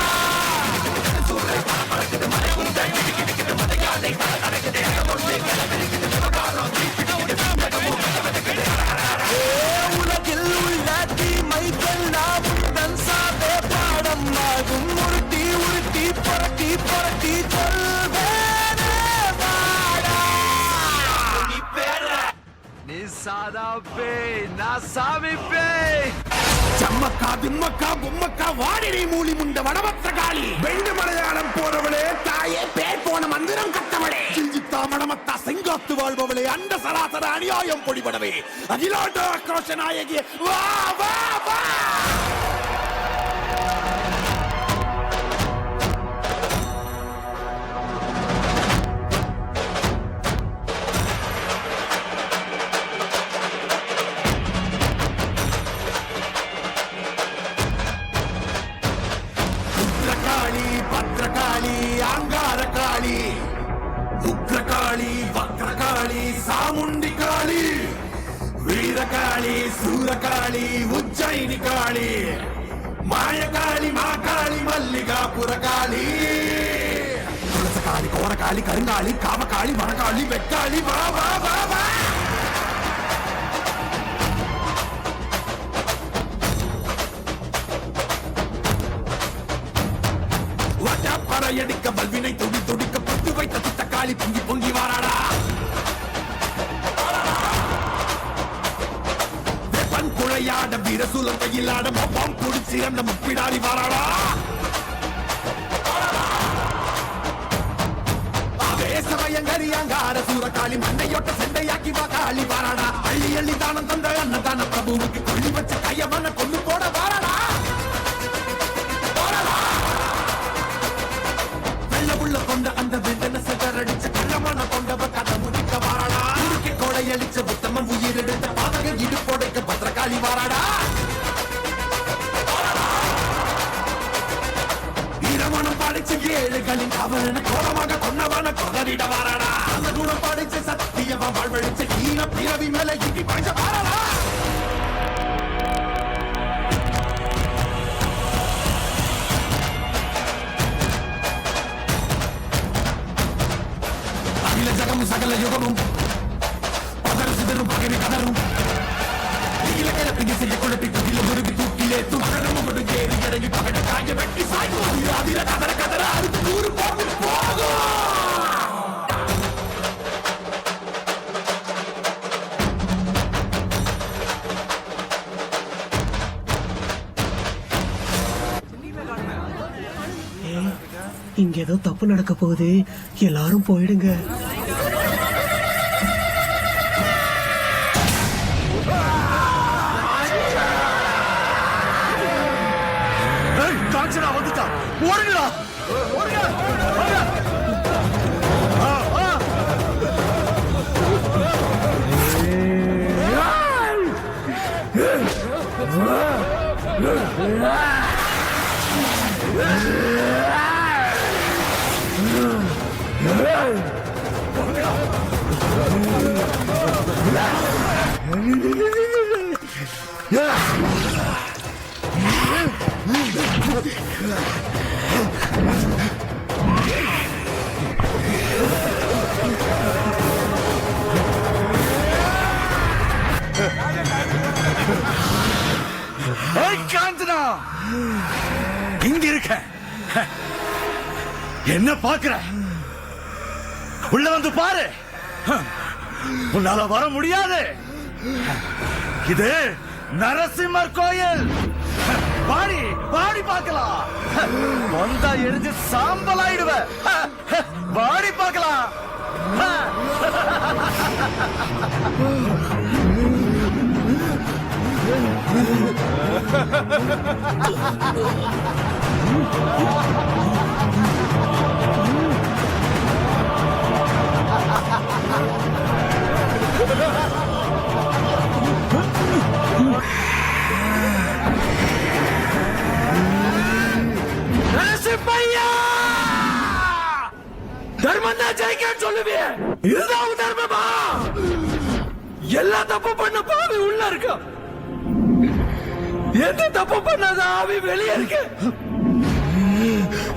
உலகில் உள்ள தீமைகள் நாம் தன் சாதே பாடம் ஆகும். உருட்டி உருட்டி புரட்டி புரட்டி சொல்வேனே வாடா. நீ சாதா பேய், நான் சாமி பேய். சம்மக்கா திம்மக்கா பொம்மக்கா வாடினை மூலி முண்ட வடபத்திர காளி வெண்டு மலையாளம் போறவளே தாயே பேர் போன மந்திரம் கட்டவளே சிஞ்சித்தா மணமத்தா செங்காத்து வாழ்பவளே அண்ட சராசர அநியாயம் பொடிபடவே அகிலாண்ட ஆக்ரோஷ நாயகி வா வா வா. பத்ரகாளி அங்கார காளி உக்ரகாளி வக்ரகாளி சாமுண்டி காளி வீரகாளி சூரகாளி உஜ்ஜயினி காளி மாயகாளி மாகாளி மல்லிகாபுர காளி துளசகாளி கோரகாளி கருங்காளி காமகாளி வனகாளி வெக்காளி வா வா வா வா. எடுக்க பல்வினை துடி துடிக்க புத்து வைத்த திட்டக்காளி பொங்கி பொங்கி வாராடா. வெப்பன் குழையாட வீரசூலம் கையிலாட மொப்பம் குடிச்சிரம் நம்ம பிடாரி வாராடா. ஆவேசம பயங்கரியாங்கார சூரகாளி மண்டையோட்ட செண்டையாக்கி வா காளி வாராடா அள்ளி அள்ளி தானம் தந்த அன்னதான பிரபுவுக்கு கொள்ளி வச்ச கையவன கொண்டு போட வாராடா வெள்ள உள்ள கொண்ட அந்த வெண்டன செதறடிச்ச கள்ளமான கொண்டவ கதை முடிக்க வாராடா உருக்கி கொடையடிச்ச புத்தமன் உயிரெடுத்த பாதக இடுப்போடைக்க பத்திரகாளி வாராடா வீரமணம் பாடிச்ச ஏழுகளின் காவலன கோலமாக கொன்னவன கொதறிட வாராடா அந்த குணம் பாடிச்ச சத்தியவ வாழ்வழிச்ச ஈன பிறவி மேல இடி பாய்ச்ச வாராடா அகில ஜகமும் சகல யுகமும் பதறு சிதறும் பகவி கதரும் நீல கிளப்பி செய்ய குழப்பி குதில முருகி தூக்கிலே துக்கரமும் கொடுங்க ஏறி இறங்கி பகட காய வெட்டி சாய்க்கும் அதிர கதற கதற அறுத்து நூறு போகும் இங்க ஏதோ தப்பு நடக்க போகுது, எல்லாரும் போயிடுங்க. காஞ்சனா வந்துட்டா, ஓடுங்கடா ஓடுங்க. காஞ்சனா இங்க இருக்க, என்ன பாக்குற? உள்ள வந்து பாரு, உன்னால வர முடியாது. இது நரசிம்மர் கோயில். பாடி பாடி பார்க்கலாம், வந்தா எரிஞ்சு சாம்பல் ஆயிடுவ. பாடி பார்க்கலாம். தர்மம் தான் ஜெயிக்க சொல்லுவேன். இதுதான் தர்மமா? எல்லா தப்பு பண்ண பாவி உள்ள இருக்க, எந்த தப்பு பண்ணாத ஆவி வெளியே இருக்கு.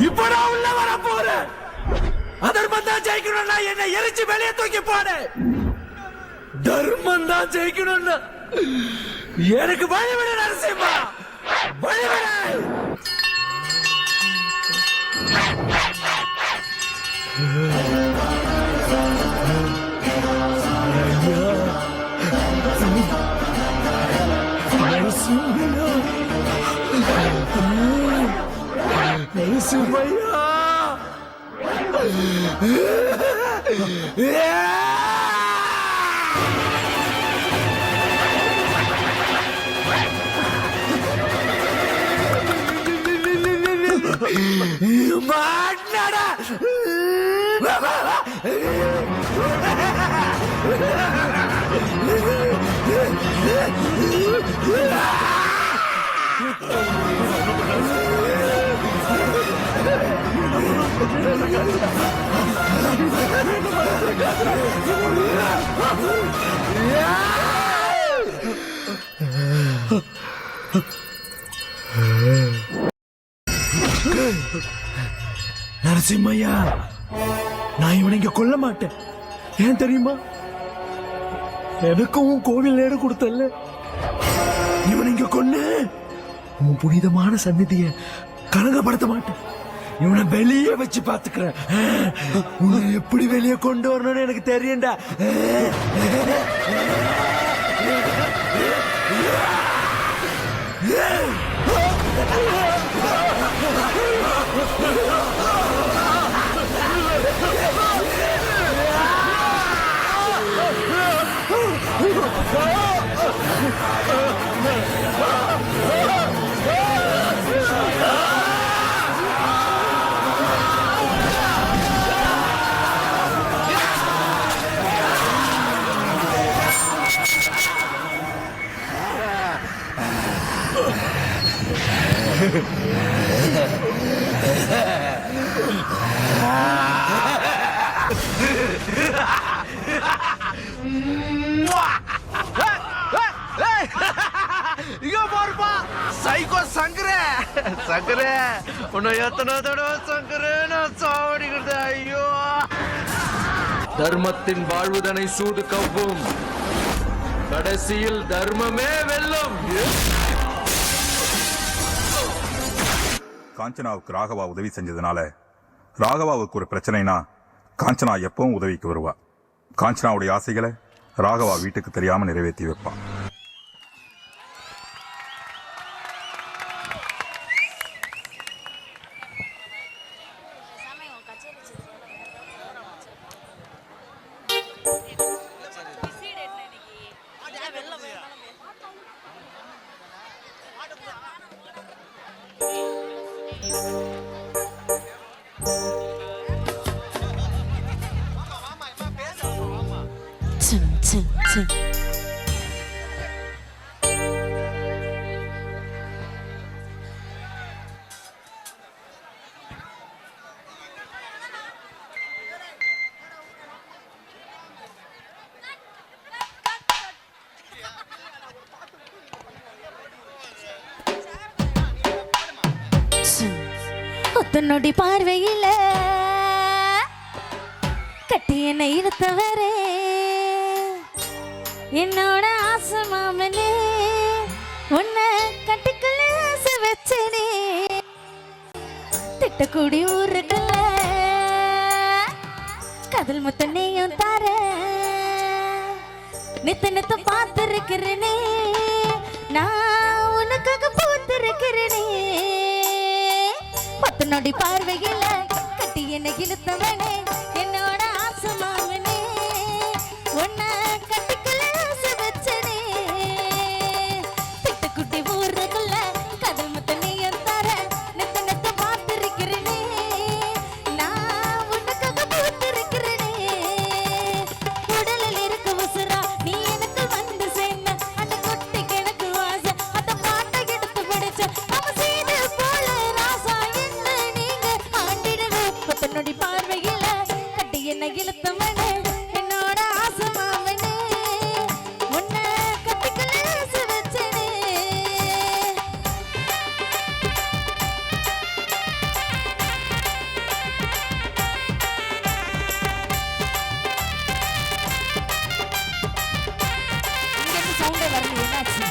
இப்ப நான் உள்ள வர போறேன். அதர்மம் தான் ஜெயிக்கணும்னா என்ன எரிச்சு வெளியே தூக்கி போடு. தர்மம் தான் ஜெயிக்கணும்னா எனக்கு வழிவிட நரசிம்மா, வழிவிட. சுமையா மாட்டடா. நரசிம்மையா, நான் இவனை இங்க கொல்ல மாட்டேன். ஏன் தெரியுமா? எனக்கும் கோவில் நேரம் கொடுத்தல்ல. இவனை இங்க கொன்னு உன் புனிதமான சந்நிதிய கலங்கப்படுத்த மாட்டேன். இவனை வெளியே வச்சு பாத்துக்கிறேன். உன்னை எப்படி வெளியே கொண்டு வரணும்னு எனக்கு தெரியும்டா. இங்க பாருப்பா சைக்கோ சங்கர உன்னை எத்தனை தடவை சங்கர நான் சாவடிக்கிறது ஐயோ தர்மத்தின் வாழ்வுதனை சூது கவ்வும் கடைசியில் தர்மமே வெல்லும் காஞ்சனாவுக்கு ராகவா உதவி செஞ்சதுனால ராகவாவுக்கு ஒரு பிரச்சனைனா காஞ்சனா எப்பவும் உதவிக்கு வருவா. காஞ்சனாவுடைய ஆசைகளை ராகவா வீட்டுக்கு தெரியாம நிறைவேற்றி வைப்பான். ஒத்தனோடி பார்வையில கட்டி என்னை இழுத்தவரே என்னோட ஆசை மாமனே உன்னை கட்டிக்குள்ள வச்சனே திட்டக்கூடி ஊருக்குள்ள கதல் முத்தனையும் தார நித்த பார்த்திருக்கிறேனே நான் உனக்காக பூத்திருக்கிறேனே நொடி பார்வையில கட்டி என்னை இழுத்தவனே என்னோட ஆசை மாமனே உன்னை கட்டிக்குள்ள ஆசை வச்சனே திட்டுக்குட்டி ஊருக்குள்ள கதல் முத்தனையும் தர நித்த பார்த்திருக்கிறேனே நான் உனக்காக பூத்திருக்கிறேனே உடலில் இருக்க உசுரா நீ எனக்கு வந்து சேர்ந்த அந்த குட்டி கிழக்கு வாச அந்த பாட்டை எடுத்து படிச்ச அவ சீடு போல ராசா நொடி பார்வையில கட்டி என்ன இழுத்தவனே என்னோட ஆசை மாமனே உன்னை கட்டிக்குள்ள ஆசை வச்சனே இங்க சவுண்டே வரல என்னாச்சு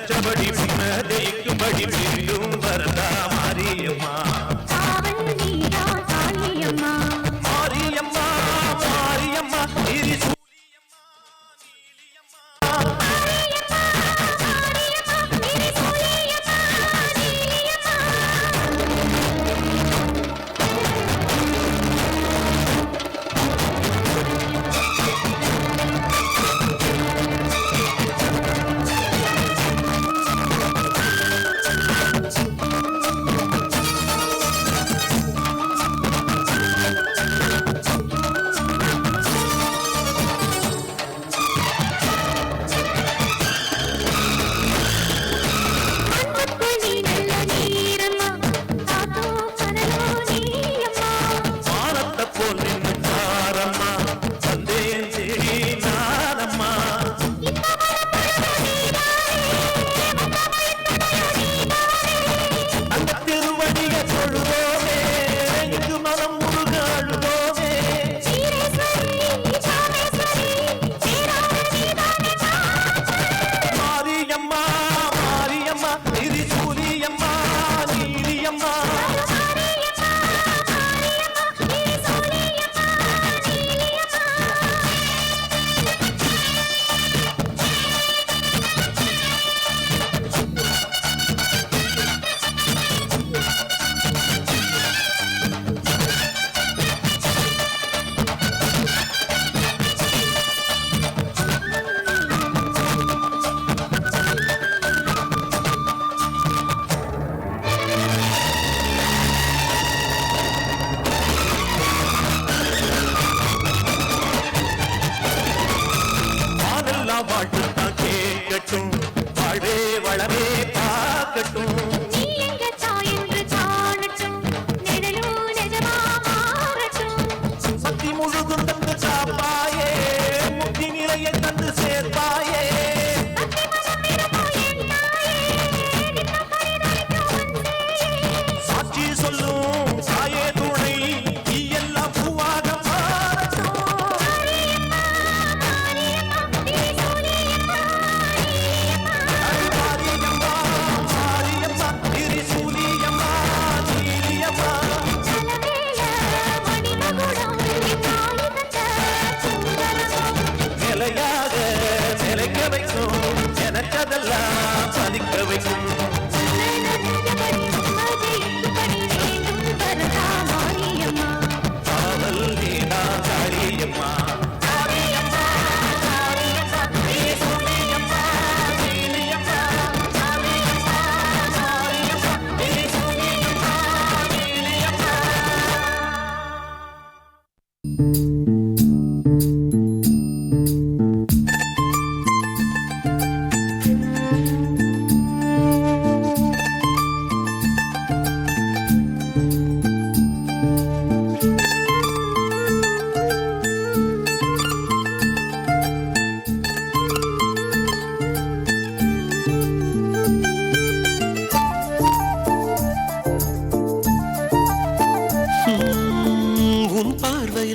வச்சபடி ஜெயிக்கும்படி மீண்டும் வரதா மாரியம்மா மாரியம்மா மாரியம்மா வாழ்த்துத்தான் கேட்கட்டும் வாழ்வே வளமே பார்க்கட்டும் சக்தி முழுதும் தந்து சாப்பாயே முக்தி நிலையை தந்து சேர்ப்பாயே சாட்சி சொல்லும் சாயே துணை எல்லாம் பூவாக நிலையாக நிலைக்க வைக்கும் எனக்கதெல்லாம் பதிக்க வைக்கும் காவல் நீனா காளியம்மா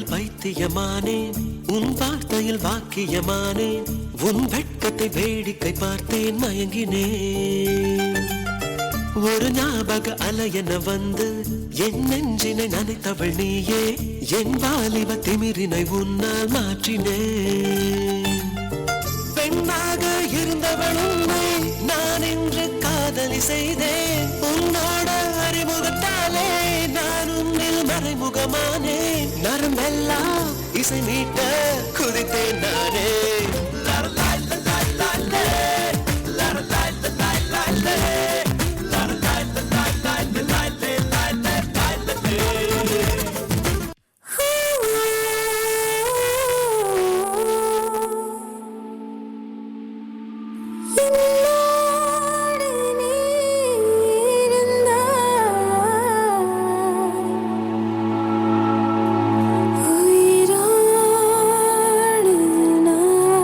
பைத்தியமானேன் உன் வார்த்தையில் வாக்கியமானேன் உன் வெட்கத்தை வேடிக்கை பார்த்தேன் மயங்கினேன் ஒரு ஞாபக அலையென வந்து என் நெஞ்சினை நனைத்தவள் நீயே என் வாலிப திமிரினை உன்னால் மாற்றினேன் பெண்ணாக இருந்தவள் உன்னை நான் இன்று காதலி செய்தேன் உன்னோட அறிமுகத்தாலே நான் உன்னில் மறைமுகமானே நரம்பெல்லாம் இசை மீட்ட குதித்தேன் நானே உயிரோடு நான்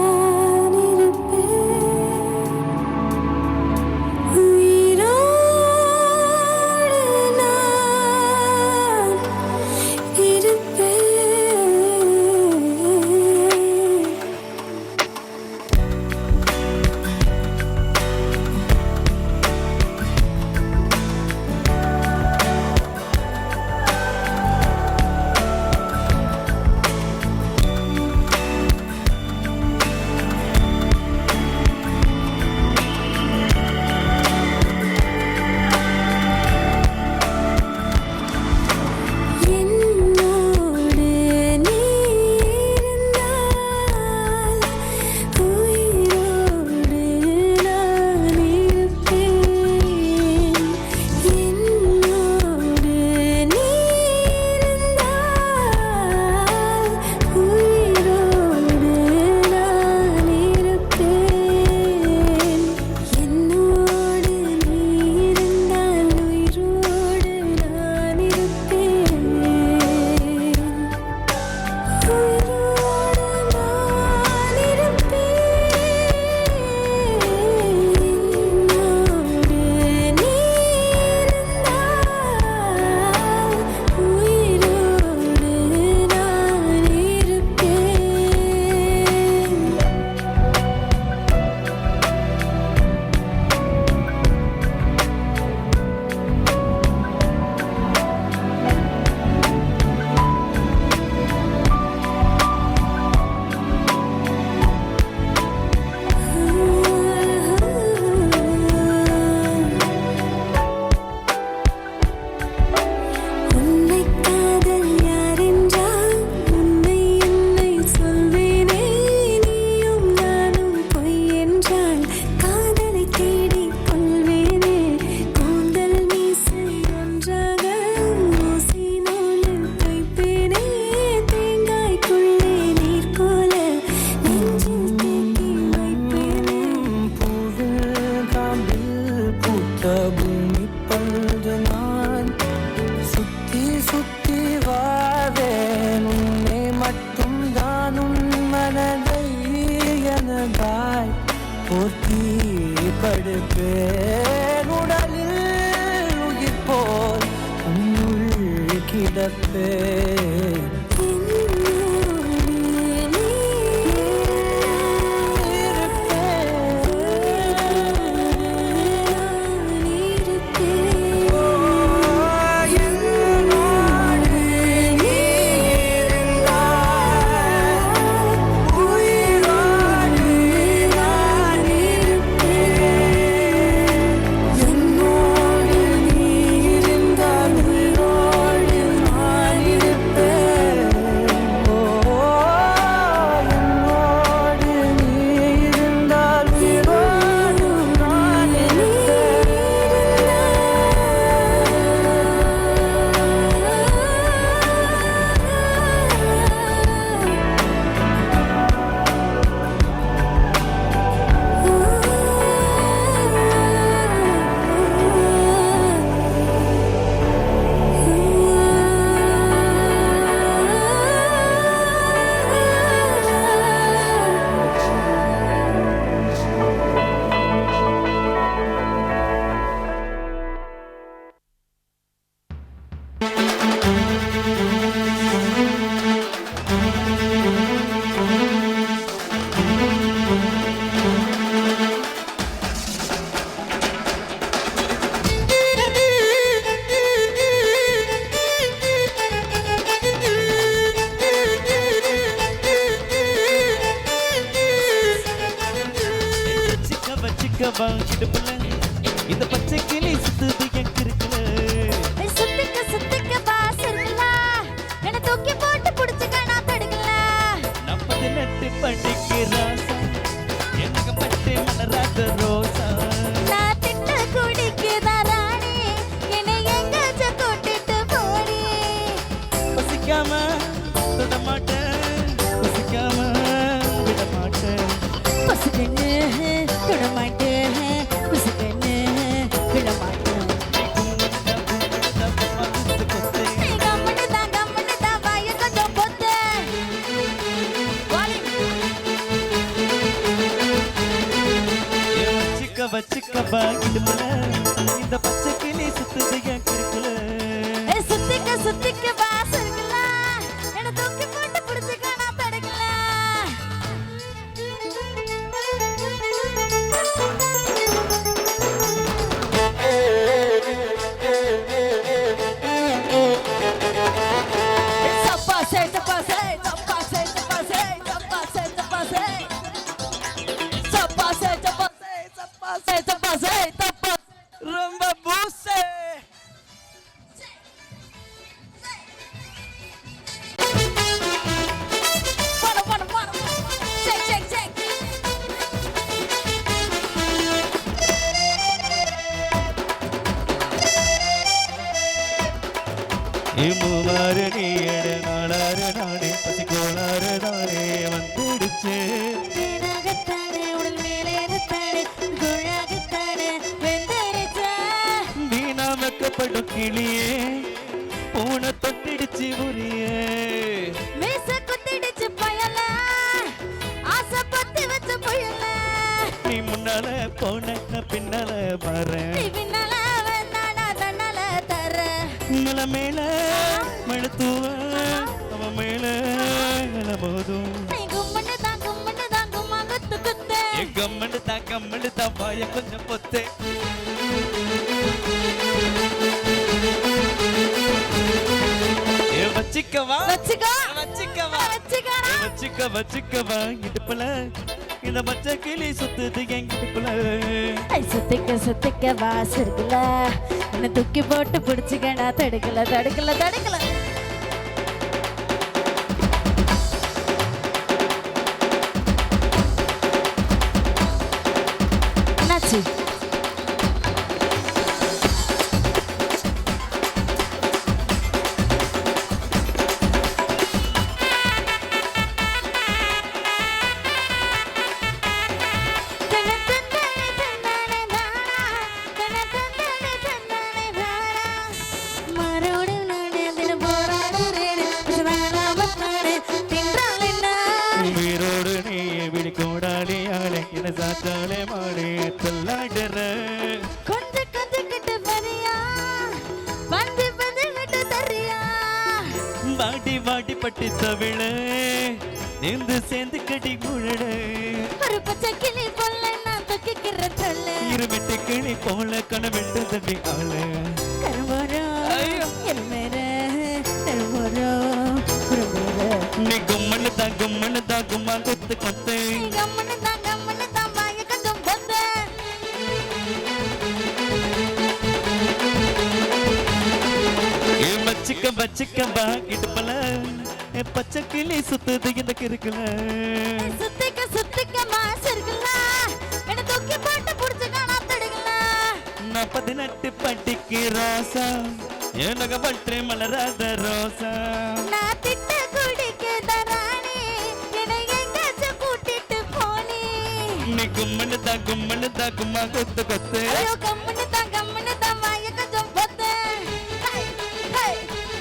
போற்றி படுப்பேன் உடலில் உயிர் போல் உன்னுள் கிடப்பேன் இந்த பச்சை கிளி சுத்துது என் கிறுக்குல சுத்திக்க சுத்திக்க பாசல்ல என்ன தூக்கி போட்டு புடிச்சுக்க நான் தடுக்கல நம்பது நட்டு பண்ணிக்கு ராசா எனக்கு பட்டு மலராத ரோசா நான் திட்டு குடிக்குதா ராணி என்னை எங்காச்ச கூட்டிட்டு போடி பசிக்காம தொட மாட்டேன் பசிக்காம விட மாட்டேன் பசுக்கண்ணு தொட மாட்டேன் பசுக்கண்ணு விட மாட்டேன் கம்மனு தான் வாய கொஞ்சம் பொத்து வச்சுக்கவா இடுப்புல இந்த பச்சை கிளி சுத்துது என் கிறுக்குல சுத்திக்க சுத்திக்க வாசல்ல என்ன தூக்கி போட்டு புடிச்சுக்க நான் தடுக்கல ரொம்ப பூசே மூவாறு நீ எடு நாளாறு நானே பசி கோளாறு தானே வந்துடுச்சு வீணா வைக்கப்படும் கிளியே பூனை தொட்டிடுச்சு உரியே மீச குத்திடுச்சு பயல ஆசை பத்தி வச்ச புயல நீ முன்னால போன பின்னால வரேன் நீ பின்னால வந்தானா தன்னால தர மல மேல மழுத்துவ அவன் மேல போதும் நீ கும்மண்டு தான் கும்மா குத்து குத்து கம்மண்டு தான் வாய கொஞ்சம் பொத்தே வச்சிக்கவா வச்சிக்கவா இடுப்புல இந்த பச்சை கிளி சுத்துது என் இடுப்புல சுத்திக்க சுத்திக்க வாசல்ல என்ன தூக்கி போட்டு புடிச்சுக்கடா தடுக்கல தடுக்கல தடுக்கல என்னாச்சு வீரோடு நீ விழிக்கோடாடியாலே என்ன காத்தாலே மாடி தள்ளாடுற கொஞ்சம் கிட்ட வரியா வந்து விட்டு தரியா வாடி வாடி பட்டி தவிழ நின்று சேர்ந்து கடி முழட ஒரு பச்சை கிளி போல நான் தொக்கிக்கிற சொல்ல இருமிட்டு கிளி போல கனவிட்டு தட்டி ஆள கரும்போரோ எருமேர கரும்போரோ குரும்போரோ நீ கும்மனு தான் கும்மா கொத்து கொத்து கம்மனு தான் வாய கட்டும் பொத்த வச்சுக்க பா இடுப்பல பச்சை கிளி சுத்துது இந்த கிருக்குல சுத்திக்க மாசு இருக்குல்ல என்ன தூக்கி போட்டு புடிச்சு காணா தடுக்கல நான் 18 பட்டிக்கு ரோசா எனக்கு பற்று மலராத ரோசா நான் திட்ட குடிக்க தரானே என்னை எங்காச்சும் கூட்டிட்டு போனே நீ கும்மனு தான் கும்மா கொத்து கொத்து ஐயோ கம்மனு தான் வாய கட்டும் பொத்த ஹை ஹை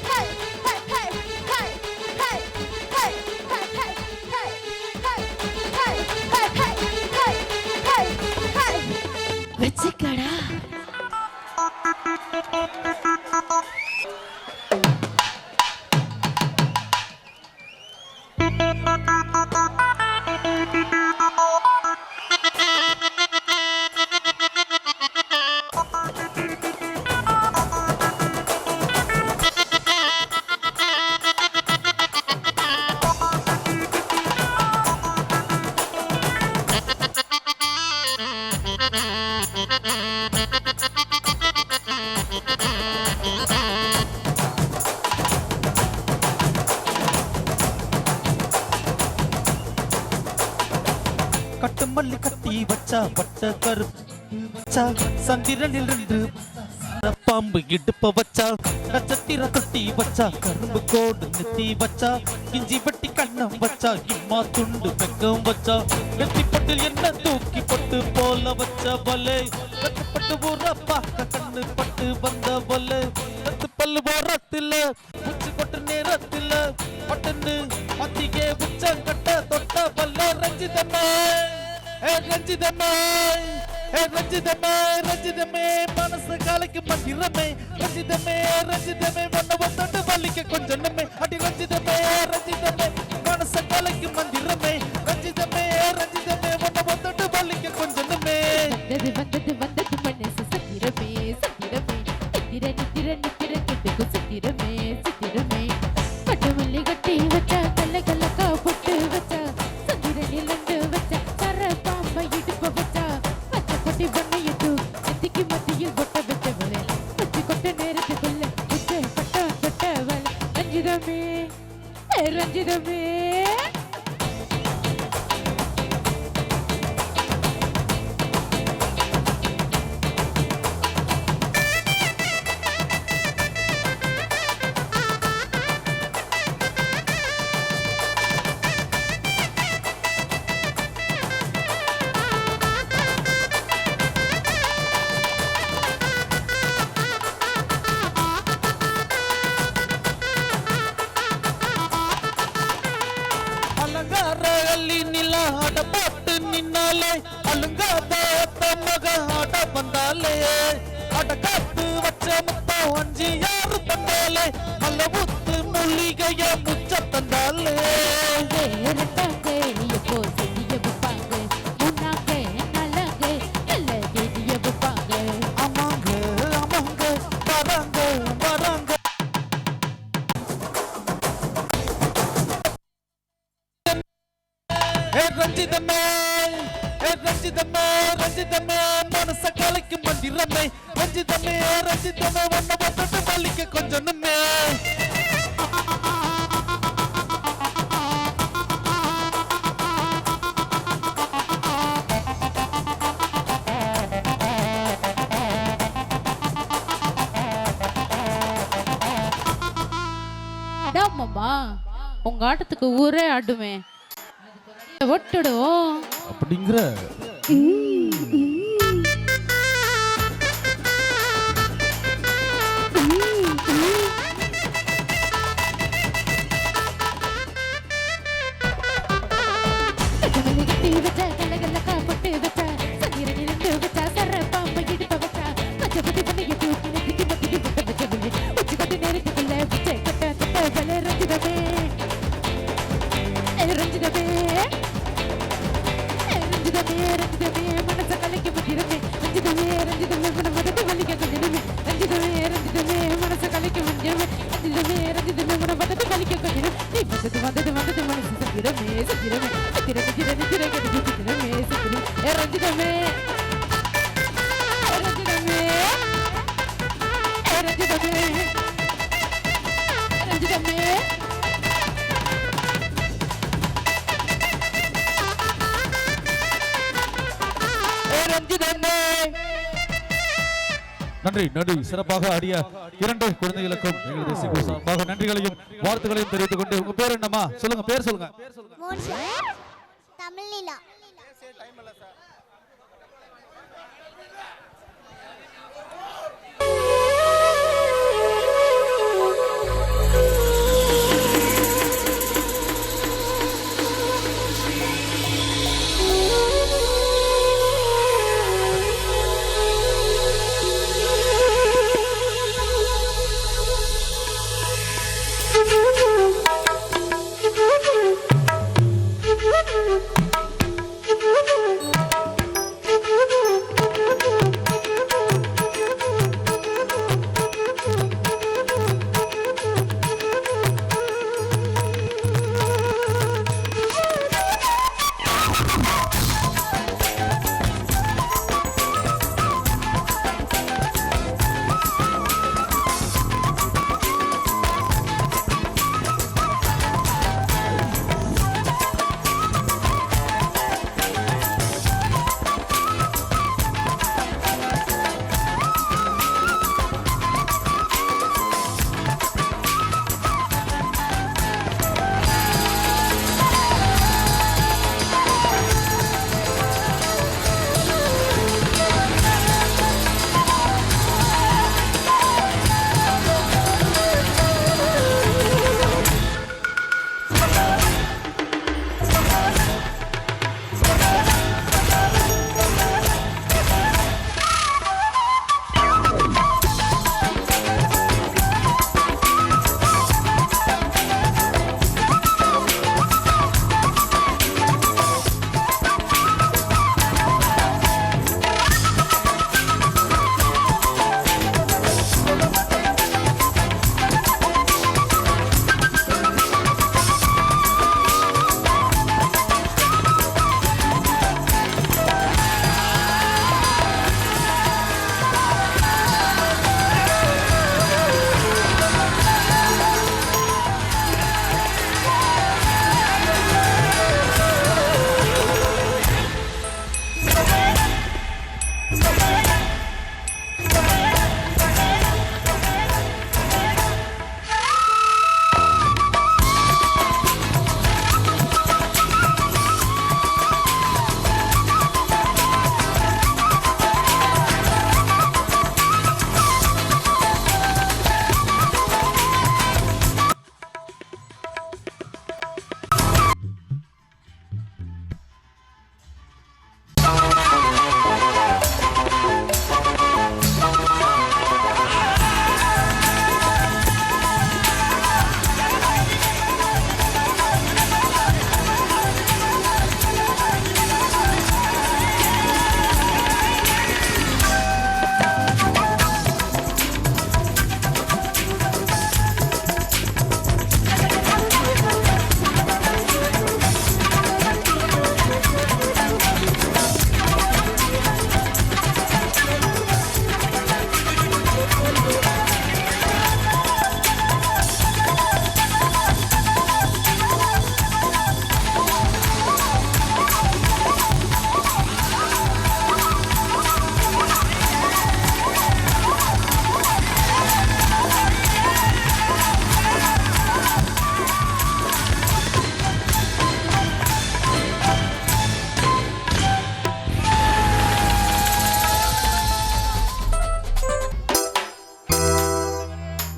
ஹை ஹை ஹை ஹை ஹை ஹை ஹை ஹை ஹை வெச்சிக்கடா கட்டுமல்லி கட்டி வச்சா வட்ட கருப்பு வச்சா சந்திரனில் இருந்து பாம்பு இடுப்ப வச்சா நட்சத்திர தொட்டி வச்சா கரும்பு கோடு நெத்தி வச்சா இஞ்சி வெட்டி கண்ணம் வச்சா இம்மா துண்டு வெக்கம் வச்சா நெத்தி பட்டில் என்ன தூக்கி பட்டு போல வச்ச வலை கட்டுப்பட்டு ஊற பார்க்க கண்ணு பட்டு வந்த வலை கத்து பல்லு ஓரத்துல உச்சி கொட்டு நேரத்துல பட்டுன்னு மத்தியே உச்சம் கட்ட தொட்ட வல்ல ரஞ்சிதமே ரஞ்சிதமே மனசு காலைக்கு மந்திரமே ரஞ்சிதமே ஒன்ன ஒத்தோட்டு வலிக்க கொஞ்சமே அடி ரஞ்சிதமே மனசு காலைக்கு மந்திரமே ரஞ்சிதமே ஒன்ன ஒத்தோட்டு வலிக்க கொஞ்சமே வந்தது மனசு சத்திரமே நித்திர கெட்டுக்கு சித்திரமே கட்டுமல்லி கட்டி வச்ச கல்லக்கா பொட்டு வச்ச சந்திரனில் ரெண்டு வச்ச சர பாம்பை இடுப்ப வச்ச பச்சை கொட்டி பண்ணையிட்டு நெத்திக்கு மத்தியில் கொட்ட வச்சவளே பச்சை கொட்ட நேரத்துக்குள்ள தொட்டவள் ரஞ்சிதமே போட்டு நின்னாலே அலுங்காத மக ஆட வந்தாலே அட காத்து வச்ச முத்தம் 5-6 பண்ணாலே நல்ல முத்து மூலிகைய முச்ச தந்தாலே வராங்க ரஞ்சிதமே மனச கலைக்கு மந்திரமே ரஞ்சிதமே ஒன்ன ஒத்தட்டு வலிக்க கொஞ்சமே உங்க ஆட்டத்துக்கு ஊரே ஆடுமே ஒட்டுடுவோம் அப்படிங்கிற கட்டி வச்ச கலகலக்கா பொட்டு வச்ச நன்றி நன்றி. சிறப்பாக ஆடிய 2 குழந்தைகளுக்கும் எங்கள் தேசிய குழு சார்பாக நன்றிகளையும் வாழ்த்துக்களையும் தெரிவித்துக் கொண்டு உங்க பேர் என்னம்மா? சொல்லுங்க, பேர் சொல்லுங்க. தமிழ்லீலா.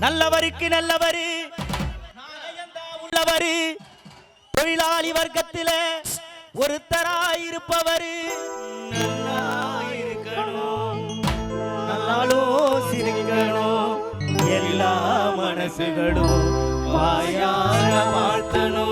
நல்லவருக்கு நல்லவரு உள்ளவரு தொழிலாளி வர்க்கத்திலே ஒருத்தராயிருப்பவரு நல்லாலும் சிரிக்கணும் எல்லா மனசுகளும் வாயார வாழ்த்தணும்.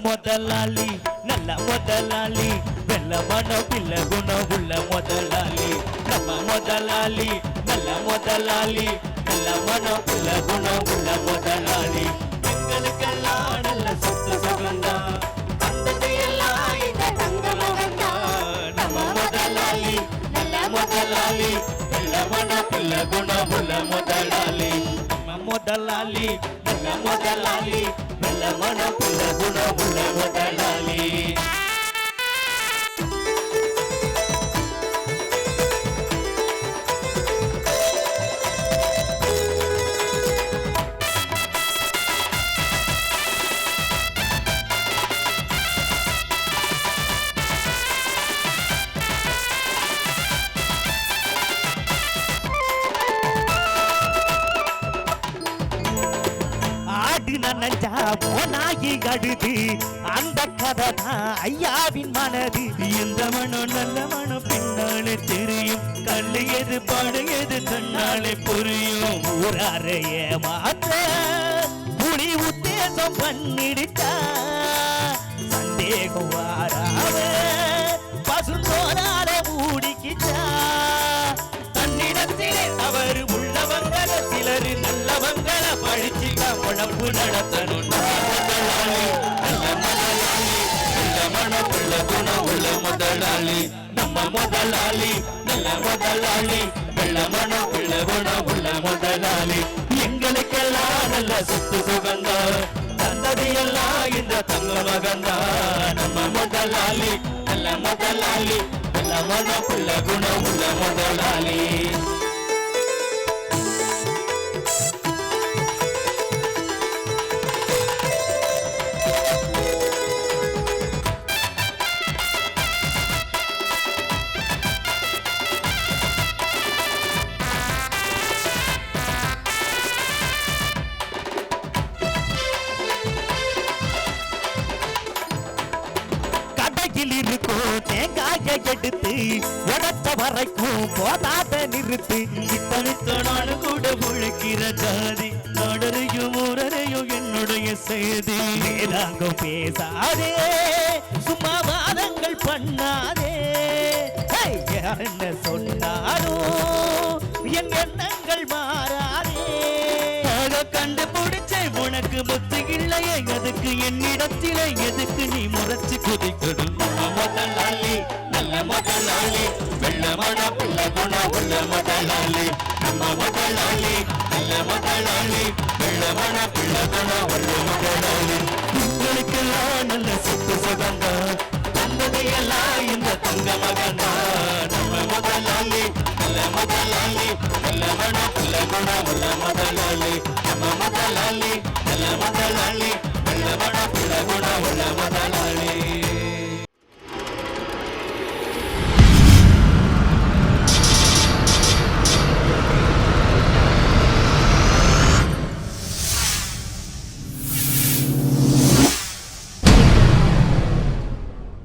முதலாளி நல்ல முதலாளி வெள்ள நல்ல மனம் பிள்ளை குணம் உள்ள முதலாளி நம்ம முதலாளி நல்ல முதலாளி நல்ல மனம் பிள்ளை குணம் உள்ள முதலாளி எங்களுக்கெல்லாம் நல்ல சொத்து சுகந்தா வந்தது எல்லாம் இந்த தங்க மகந்தா நம்ம முதலாளி நல்ல முதலாளி நல்ல மனம் பிள்ளை குணம் உள்ள முதலாளி நம்ம முதலாளி நல்ல முதலாளி நல்ல மனம் பிள்ளை குணம் உள்ள முதலாளி போனாகி கடுது அந்த கதை தான் ஐயாவின் மனது இந்த மனம் நல்ல மனம் பின்னாலே தெரியும் கல்லு எது பாடு எது தன்னாலே புரியும் ஊராரைய மாத்த புலி உத்தேசம் பண்ணிடுச்சா சந்தேகம் வாராவ பசுந்தோரால மூடிக்கிச்சா தன்னிடத்திலே அவர் உள்ளவங்கள சிலர் நல்லவங்கள பழிச்சுக்க உழப்பு நடத்தணும் முதலாளி நம்ம முதலாளி நல்ல முதலாளி வெள்ள மனம் உள்ள குணம் உள்ள முதலாளி எங்களுக்கெல்லாம் நல்ல சொத்து சுகந்தா தந்தது எல்லாம் இந்த தங்க மகந்தா நம்ம முதலாளி நல்ல முதலாளி வெள்ள மனம் உள்ள குணம் உள்ள முதலாளி தேங்காய எடுத்து உடத்த வரைக்கும் போதாத நிறுத்து இத்தனைத்தோடு கூட முழுக்கிற ஜாதி நாடரையும் ஊரரையும் என்னுடைய செய்தி வேதாங்கம் பேசாதே சும்மா வாதங்கள் பண்ணாதே யார் என்ன சொன்னாலும் என் எண்ணங்கள் மாறாதே கண்டுபிடிச்ச உனக்கு புத்தி இல்லையே எதுக்கு என்னிடத்திலே எதுக்கு நீ முறைச்சு குதிக்கணும் முதலாளி நல்ல முதலாளி வெள்ள மன புள்ள குண உள்ள முதலாளி நம்ம முதலாளி நல்ல முதலாளி வெள்ள மன புள்ள குண உள்ள முதலாளி உங்களுக்கெல்லாம் நல்ல சொத்து சுகந்தா தந்ததையெல்லாம் இந்த தங்க மகந்தா நம்ம முதலாளி நல்ல முதலாளி நல்ல மன புள்ள குண உள்ள முதலாளி நம்ம முதலாளி நல்ல முதலாளி வெள்ள மன புள்ள குண உள்ள முதலாளி